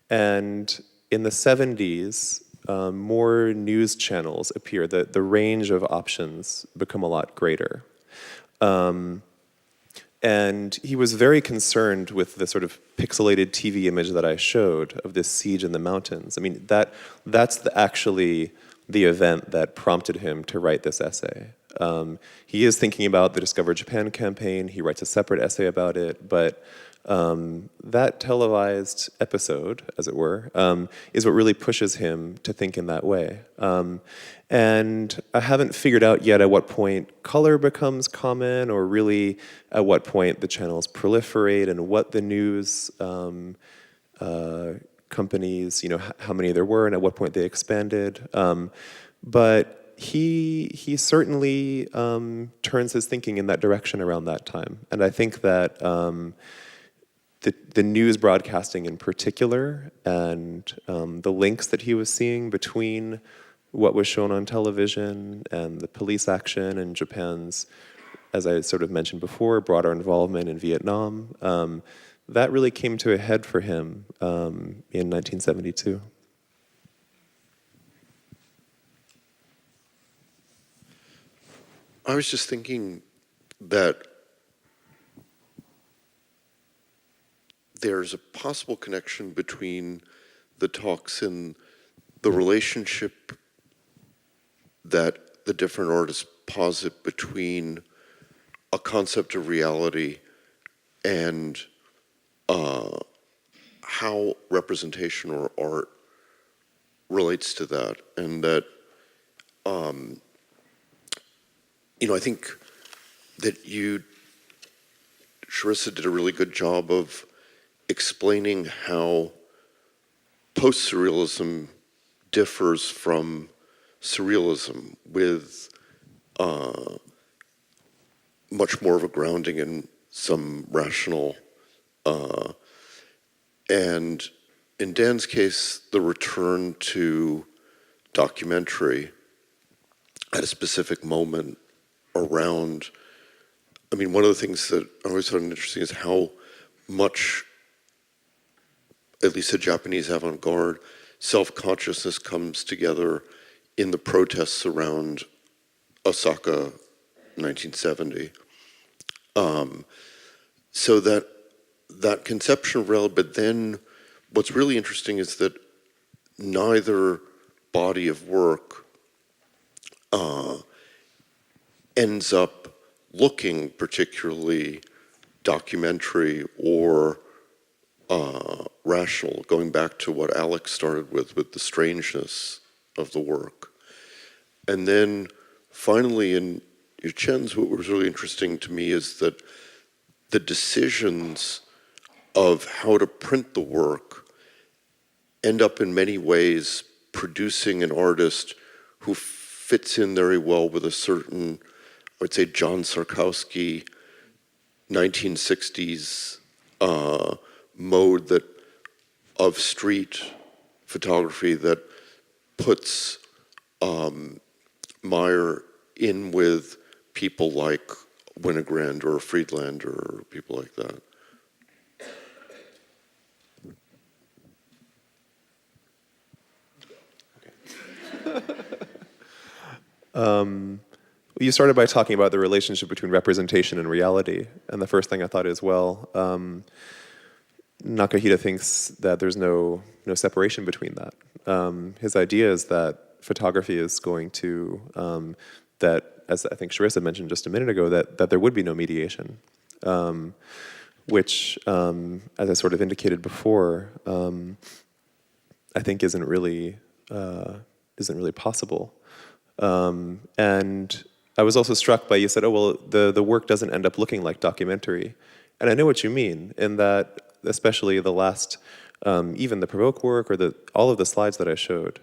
and in the 70s, more news channels appear. The range of options become a lot greater. And he was very concerned with the sort of pixelated TV image that I showed of this siege in the mountains. I mean, that's actually the event that prompted him to write this essay. He is thinking about the Discover Japan campaign. He writes a separate essay about it, but That televised episode, as it were, is what really pushes him to think in that way. And I haven't figured out yet at what point color becomes common, or really at what point the channels proliferate, and what the news companies, how many there were, and at what point they expanded. But he certainly turns his thinking in that direction around that time. And I think that the news broadcasting in particular, and the links that he was seeing between what was shown on television and the police action and Japan's, as I sort of mentioned before, broader involvement in Vietnam, that really came to a head for him in 1972. I was just thinking that there's a possible connection between the talks and the relationship that the different artists posit between a concept of reality and how representation or art relates to that. And that, I think that Sharrissa did a really good job of explaining how post-surrealism differs from surrealism, with much more of a grounding in some rational, and in Dan's case, the return to documentary at a specific moment around, one of the things that I always found interesting is how much, at least the Japanese avant-garde, self-consciousness comes together in the protests around Osaka 1970. So that conception of reality, but then what's really interesting is that neither body of work ends up looking particularly documentary or rational, going back to what Alex started with the strangeness of the work. And then finally in Yechen's, what was really interesting to me is that the decisions of how to print the work end up in many ways producing an artist who fits in very well with a certain, I would say, John Sarkowski 1960s mode of street photography that puts Meyer in with people like Winogrand or Friedlander or people like that. You started by talking about the relationship between representation and reality, and the first thing I thought is, Nakahita thinks that there's no separation between that. His idea is that photography is going to, that, as I think Sharrissa mentioned just a minute ago, that there would be no mediation, which, as I sort of indicated before, I think isn't really possible. And I was also struck by, you said, the work doesn't end up looking like documentary. And I know what you mean, in that, especially the last, even the Provoke work or all of the slides that I showed,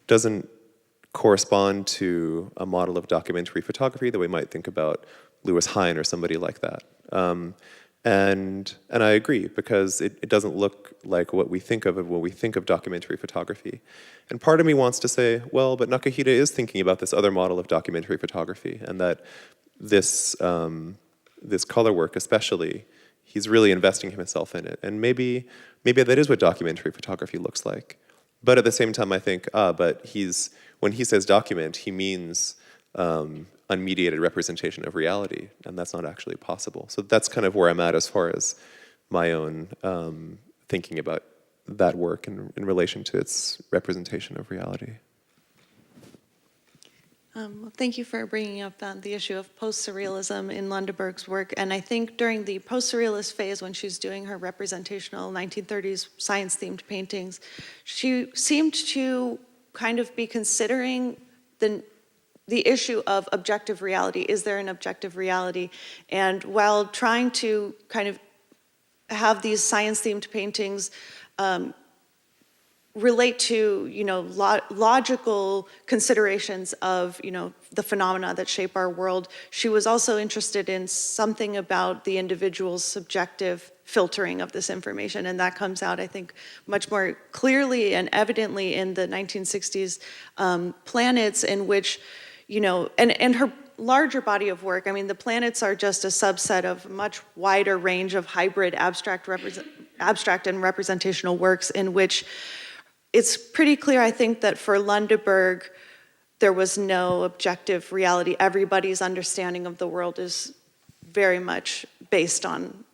doesn't correspond to a model of documentary photography that we might think about Louis Hine or somebody like that. And I agree, because it doesn't look like what we think of when we think of documentary photography. And part of me wants to say, well, but Nakahita is thinking about this other model of documentary photography, and that this color work especially, he's really investing himself in it. And maybe that is what documentary photography looks like. But at the same time, I think, but when he says document, he means unmediated representation of reality, and that's not actually possible. So that's kind of where I'm at as far as my own thinking about that work in relation to its representation of reality. Thank you for bringing up the issue of post-surrealism in Lindberg's work. And I think during the post-surrealist phase, when she's doing her representational 1930s science-themed paintings, she seemed to kind of be considering the issue of objective reality. Is there an objective reality? And while trying to kind of have these science-themed paintings relate to, logical considerations of, the phenomena that shape our world, she was also interested in something about the individual's subjective filtering of this information. And that comes out, I think, much more clearly and evidently in the 1960s planets, in which, and her larger body of work. I mean, the planets are just a subset of a much wider range of hybrid abstract and representational works, in which it's pretty clear, I think, that for Lindberg, there was no objective reality. Everybody's understanding of the world is very much based on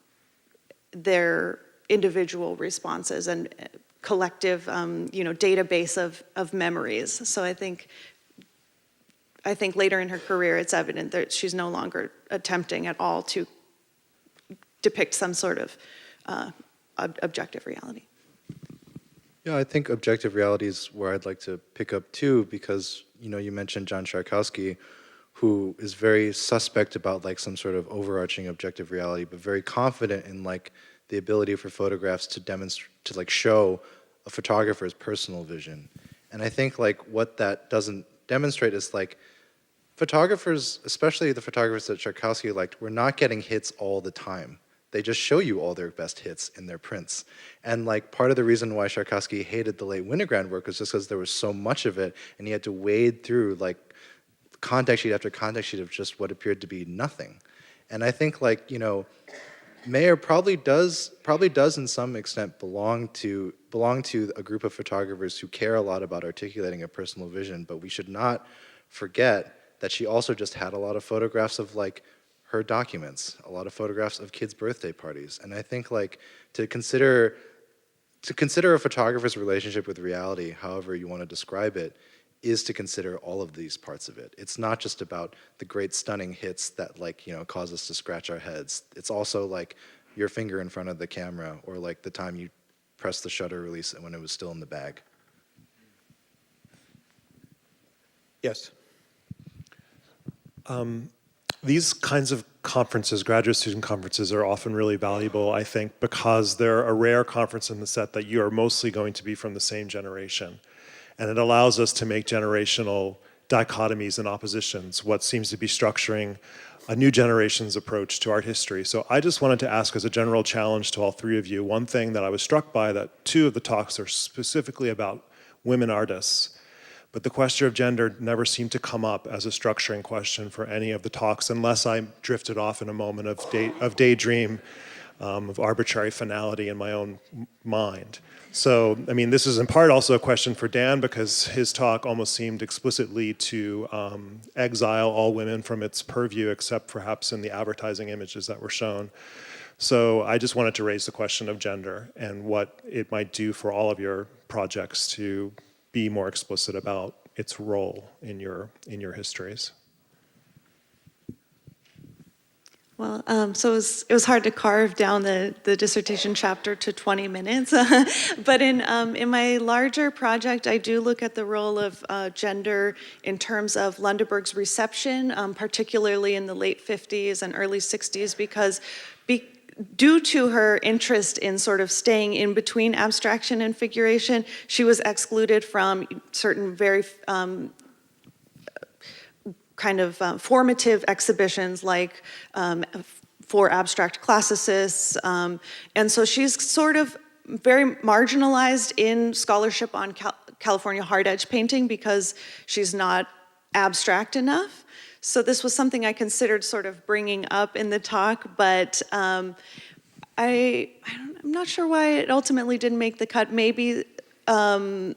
their individual responses and collective, database of memories. So I think later in her career, it's evident that she's no longer attempting at all to depict some sort of objective reality. Yeah, I think objective reality is where I'd like to pick up too, because you mentioned John Sharkowski, who is very suspect about some sort of overarching objective reality, but very confident in the ability for photographs to demonstrate, to show a photographer's personal vision. And I think what that doesn't demonstrate is photographers, especially the photographers that Sharkowski liked, were not getting hits all the time. They just show you all their best hits in their prints. And part of the reason why Sharkowski hated the late Winogrand work was just because there was so much of it, and he had to wade through contact sheet after contact sheet of just what appeared to be nothing. And I think Mayer probably does in some extent belong to a group of photographers who care a lot about articulating a personal vision, but we should not forget that she also just had a lot of photographs of her documents, a lot of photographs of kids' birthday parties. And I think to consider a photographer's relationship with reality, however you want to describe it, is to consider all of these parts of it. It's not just about the great stunning hits that cause us to scratch our heads. It's also your finger in front of the camera, or the time you pressed the shutter release when it was still in the bag. Yes. These kinds of conferences, graduate student conferences, are often really valuable, I think, because they're a rare conference in the set that you are mostly going to be from the same generation. And it allows us to make generational dichotomies and oppositions, what seems to be structuring a new generation's approach to art history. So I just wanted to ask, as a general challenge to all three of you, one thing that I was struck by, that two of the talks are specifically about women artists. But the question of gender never seemed to come up as a structuring question for any of the talks, unless I drifted off in a moment of daydream, of arbitrary finality in my own mind. So, this is in part also a question for Dan, because his talk almost seemed explicitly to exile all women from its purview, except perhaps in the advertising images that were shown. So I just wanted to raise the question of gender and what it might do for all of your projects to be more explicit about its role in your histories. Well, so it was hard to carve down the dissertation chapter to 20 minutes. But in my larger project, I do look at the role of gender in terms of Lindberg's reception, particularly in the late 50s and early 60s, because due to her interest in sort of staying in between abstraction and figuration, she was excluded from certain very formative exhibitions, for abstract classicists. And so she's sort of very marginalized in scholarship on California hard edge painting because she's not abstract enough. So this was something I considered sort of bringing up in the talk, but I'm not sure why it ultimately didn't make the cut. Maybe, I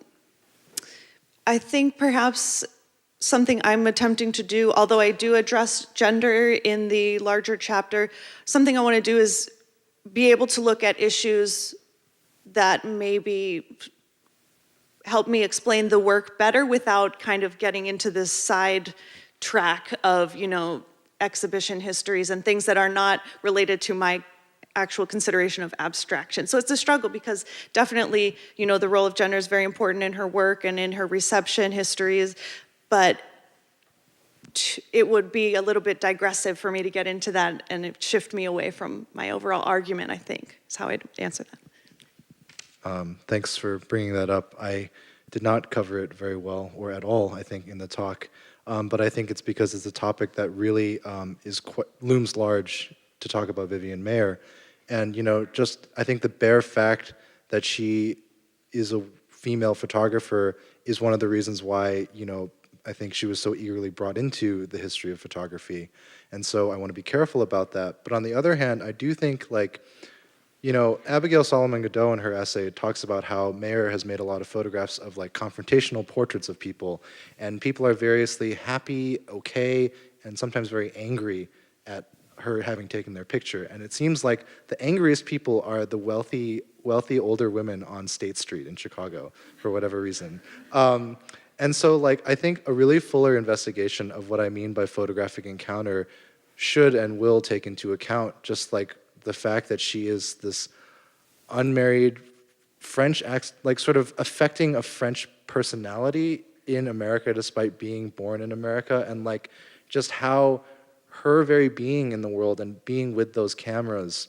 think perhaps something I'm attempting to do, although I do address gender in the larger chapter, something I want to do is be able to look at issues that maybe help me explain the work better without kind of getting into this side track of, exhibition histories and things that are not related to my actual consideration of abstraction. So it's a struggle because definitely, the role of gender is very important in her work and in her reception histories, but it would be a little bit digressive for me to get into that and it shift me away from my overall argument, I think, is how I'd answer that. Thanks for bringing that up. I did not cover it very well or at all, I think, in the talk. But I think it's because it's a topic that really looms large to talk about Vivian Maier. And, I think the bare fact that she is a female photographer is one of the reasons why, I think she was so eagerly brought into the history of photography. And so I want to be careful about that. But on the other hand, I do think, Abigail Solomon Godot in her essay talks about how Maier has made a lot of photographs of confrontational portraits of people, and people are variously happy, okay, and sometimes very angry at her having taken their picture. And it seems like the angriest people are the wealthy older women on State Street in Chicago, for whatever reason. And so I think a really fuller investigation of what I mean by photographic encounter should and will take into account just the fact that she is this unmarried French, sort of affecting a French personality in America despite being born in America, and just how her very being in the world and being with those cameras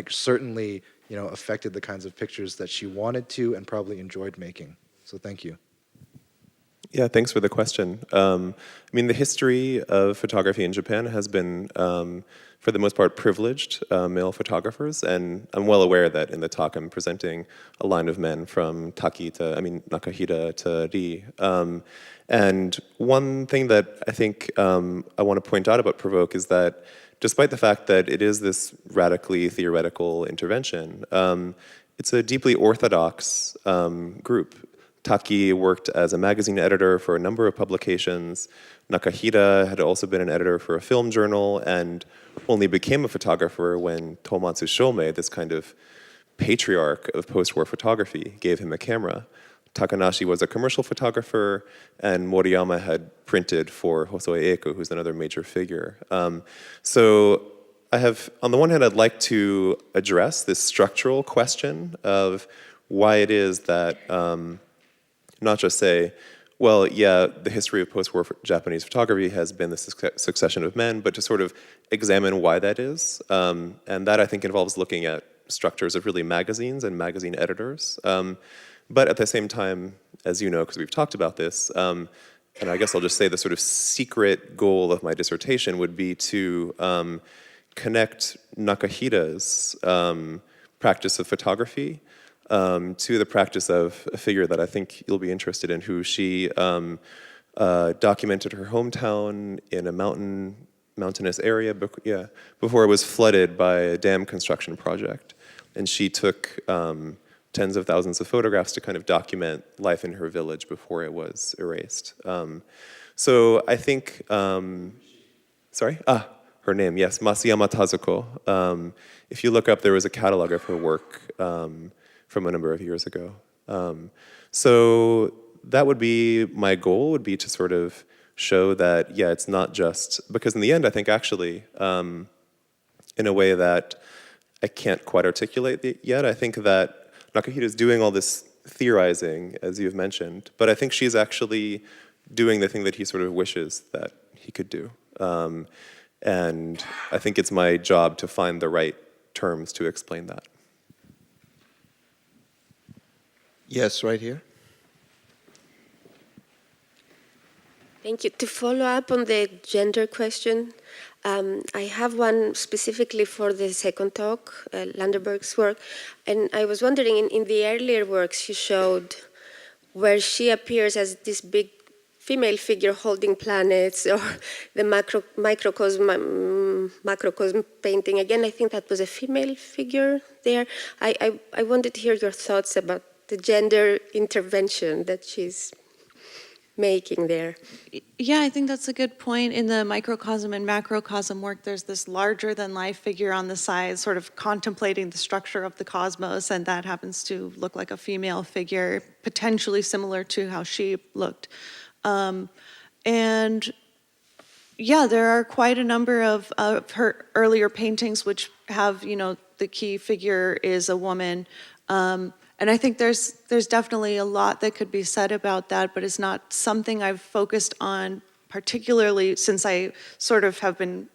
certainly affected the kinds of pictures that she wanted to and probably enjoyed making. So thank you. Yeah, thanks for the question. The history of photography in Japan has been, for the most part, privileged male photographers, and I'm well aware that in the talk I'm presenting a line of men from Nakahita to Ri. And one thing that I think I want to point out about Provoke is that despite the fact that it is this radically theoretical intervention, it's a deeply orthodox group. Taki worked as a magazine editor for a number of publications. Nakahita had also been an editor for a film journal and only became a photographer when Tomatsu Shomei, this kind of patriarch of post-war photography, gave him a camera. Takanashi was a commercial photographer, and Moriyama had printed for Hosoe Eiko, who's another major figure. So I have, on the one hand, I'd like to address this structural question of why it is that not just say, well, yeah, the history of post-war Japanese photography has been the succession of men, but to sort of examine why that is. And that, I think, involves looking at structures of really magazines and magazine editors. But at the same time, as you know, because we've talked about this, and I guess I'll just say the sort of secret goal of my dissertation would be to connect Nakahita's practice of photography to the practice of a figure that I think you'll be interested in, who she documented her hometown in a mountainous area before it was flooded by a dam construction project. And she took tens of thousands of photographs to kind of document life in her village before it was erased. So I think, her name, yes, Masayama Tazuko. If you look up, there was a catalog of her work from a number of years ago. So that would be my goal, would be to sort of show that, yeah, it's not just, because in the end, I think actually, in a way that I can't quite articulate yet, I think that Nakahita is doing all this theorizing, as you've mentioned, but I think she's actually doing the thing that he sort of wishes that he could do. And I think it's my job to find the right terms to explain that. Yes, right here. Thank you. To follow up on the gender question, I have one specifically for the second talk, Lindberg's work, and I was wondering, in the earlier works you showed where she appears as this big female figure holding planets, or the macrocosm painting. Again, I think that was a female figure there. I wanted to hear your thoughts about the gender intervention that she's making there. Yeah, I think that's a good point. In the microcosm and macrocosm work, there's this larger than life figure on the side, sort of contemplating the structure of the cosmos, and that happens to look like a female figure, potentially similar to how she looked. And yeah, there are quite a number of her earlier paintings which have, you know, the key figure is a woman. And I think there's definitely a lot that could be said about that, but it's not something I've focused on particularly since I sort of have been,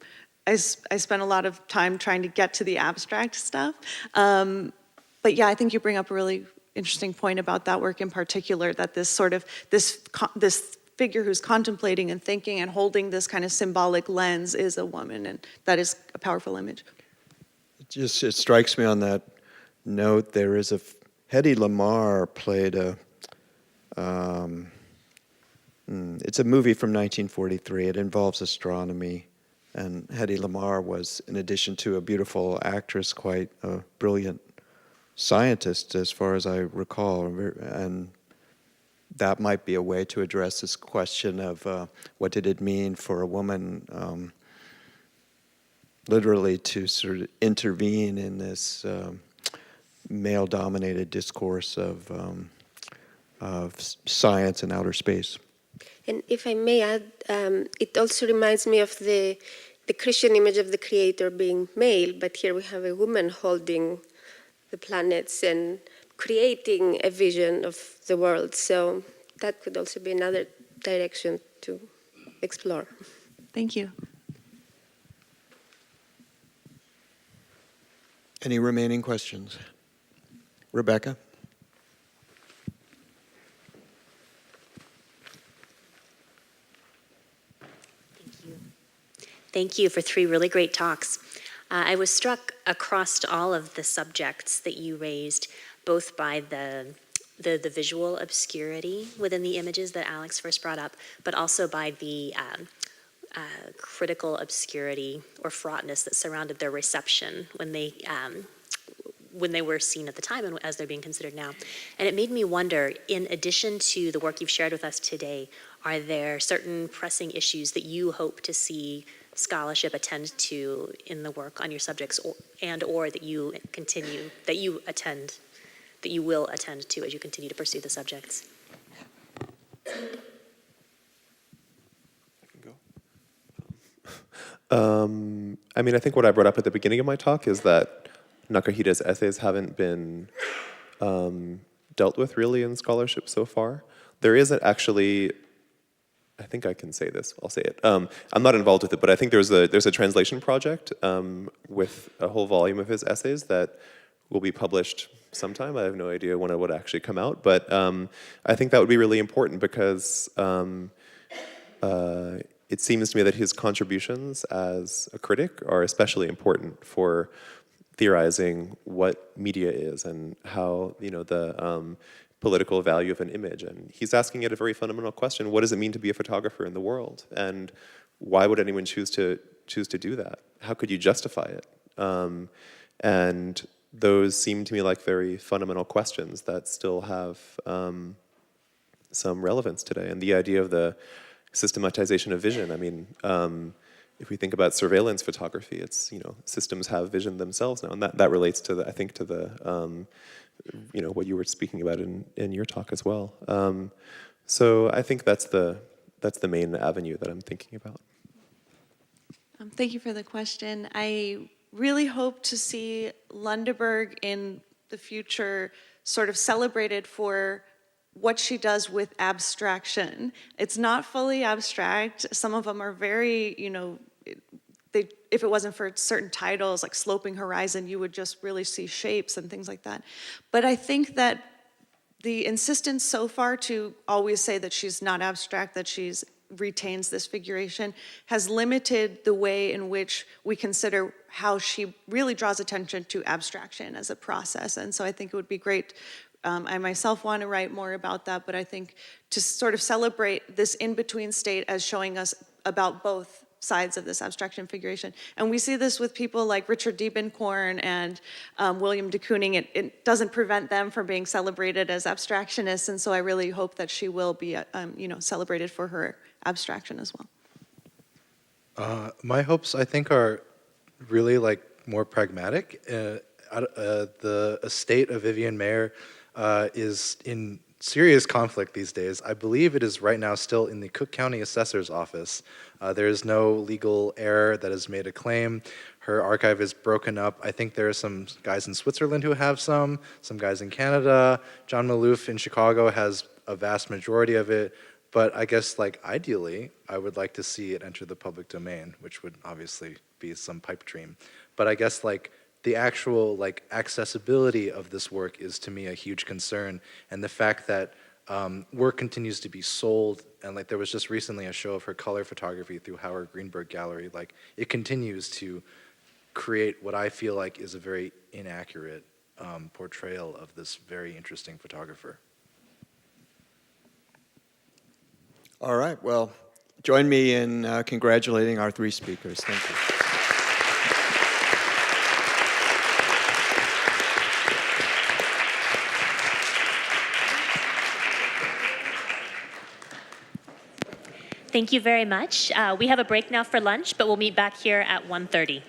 I spent a lot of time trying to get to the abstract stuff. But yeah, I think you bring up a really interesting point about that work in particular, that this sort of, this figure who's contemplating and thinking and holding this kind of symbolic lens is a woman, and that is a powerful image. It strikes me on that note, there is a Hedy Lamarr played it's a movie from 1943. It involves astronomy, and Hedy Lamarr was, in addition to a beautiful actress, quite a brilliant scientist, as far as I recall. And that might be a way to address this question of what did it mean for a woman, literally to sort of intervene in this male-dominated discourse of science and outer space. And if I may add, it also reminds me of the Christian image of the Creator being male, but here we have a woman holding the planets and creating a vision of the world. So that could also be another direction to explore. Thank you. Any remaining questions? Rebecca? Thank you for 3 really great talks. I was struck across all of the subjects that you raised, both by the visual obscurity within the images that Alex first brought up, but also by the critical obscurity or fraughtness that surrounded their reception when they were seen at the time and as they're being considered now. And it made me wonder, in addition to the work you've shared with us today, are there certain pressing issues that you hope to see scholarship attend to in the work on your subjects, or that you will attend to as you continue to pursue the subjects? I mean, I think what I brought up at the beginning of my talk is that Nakahida's essays haven't been dealt with really in scholarship so far. There isn't actually, I think I can say this, I'll say it. I'm not involved with it, but I think there's a translation project with a whole volume of his essays that will be published sometime. I have no idea when it would actually come out, but I think that would be really important because it seems to me that his contributions as a critic are especially important for theorizing what media is and how, you know, the political value of an image. And he's asking it a very fundamental question: what does it mean to be a photographer in the world? And why would anyone choose to do that? How could you justify it? And those seem to me like very fundamental questions that still have some relevance today. And the idea of the systematization of vision, I mean, if we think about surveillance photography, it's, you know, systems have vision themselves now, and that relates to I think to the you know, what you were speaking about in your talk as well. So I think that's the main avenue that I'm thinking about. Thank you for the question. I really hope to see Lindberg in the future sort of celebrated for what she does with abstraction. It's not fully abstract. Some of them are very, you know, if it wasn't for certain titles like Sloping Horizon, you would just really see shapes and things like that. But I think that the insistence so far to always say that she's not abstract, that she's retains this figuration, has limited the way in which we consider how she really draws attention to abstraction as a process. And so I think it would be great. I myself want to write more about that, but I think to sort of celebrate this in-between state as showing us about both sides of this abstraction figuration. And we see this with people like Richard Diebenkorn and William de Kooning. It doesn't prevent them from being celebrated as abstractionists, and so I really hope that she will be, celebrated for her abstraction as well. My hopes, I think, are really like more pragmatic. The estate of Vivian Mayer is in serious conflict these days. I believe it is right now still in the Cook County Assessor's Office. There is no legal heir that has made a claim. Her archive is broken up. I think there are some guys in Switzerland who have some guys in Canada. John Maloof in Chicago has a vast majority of it. But I guess, like, ideally, I would like to see it enter the public domain, which would obviously be some pipe dream. But I guess, like, the actual, like, accessibility of this work is, to me, a huge concern. And the fact that work continues to be sold, and, like, there was just recently a show of her color photography through Howard Greenberg Gallery. Like, it continues to create what I feel like is a very inaccurate portrayal of this very interesting photographer. All right, well, join me in congratulating our three speakers. Thank you. Thank you very much. We have a break now for lunch, but we'll meet back here at 1:30.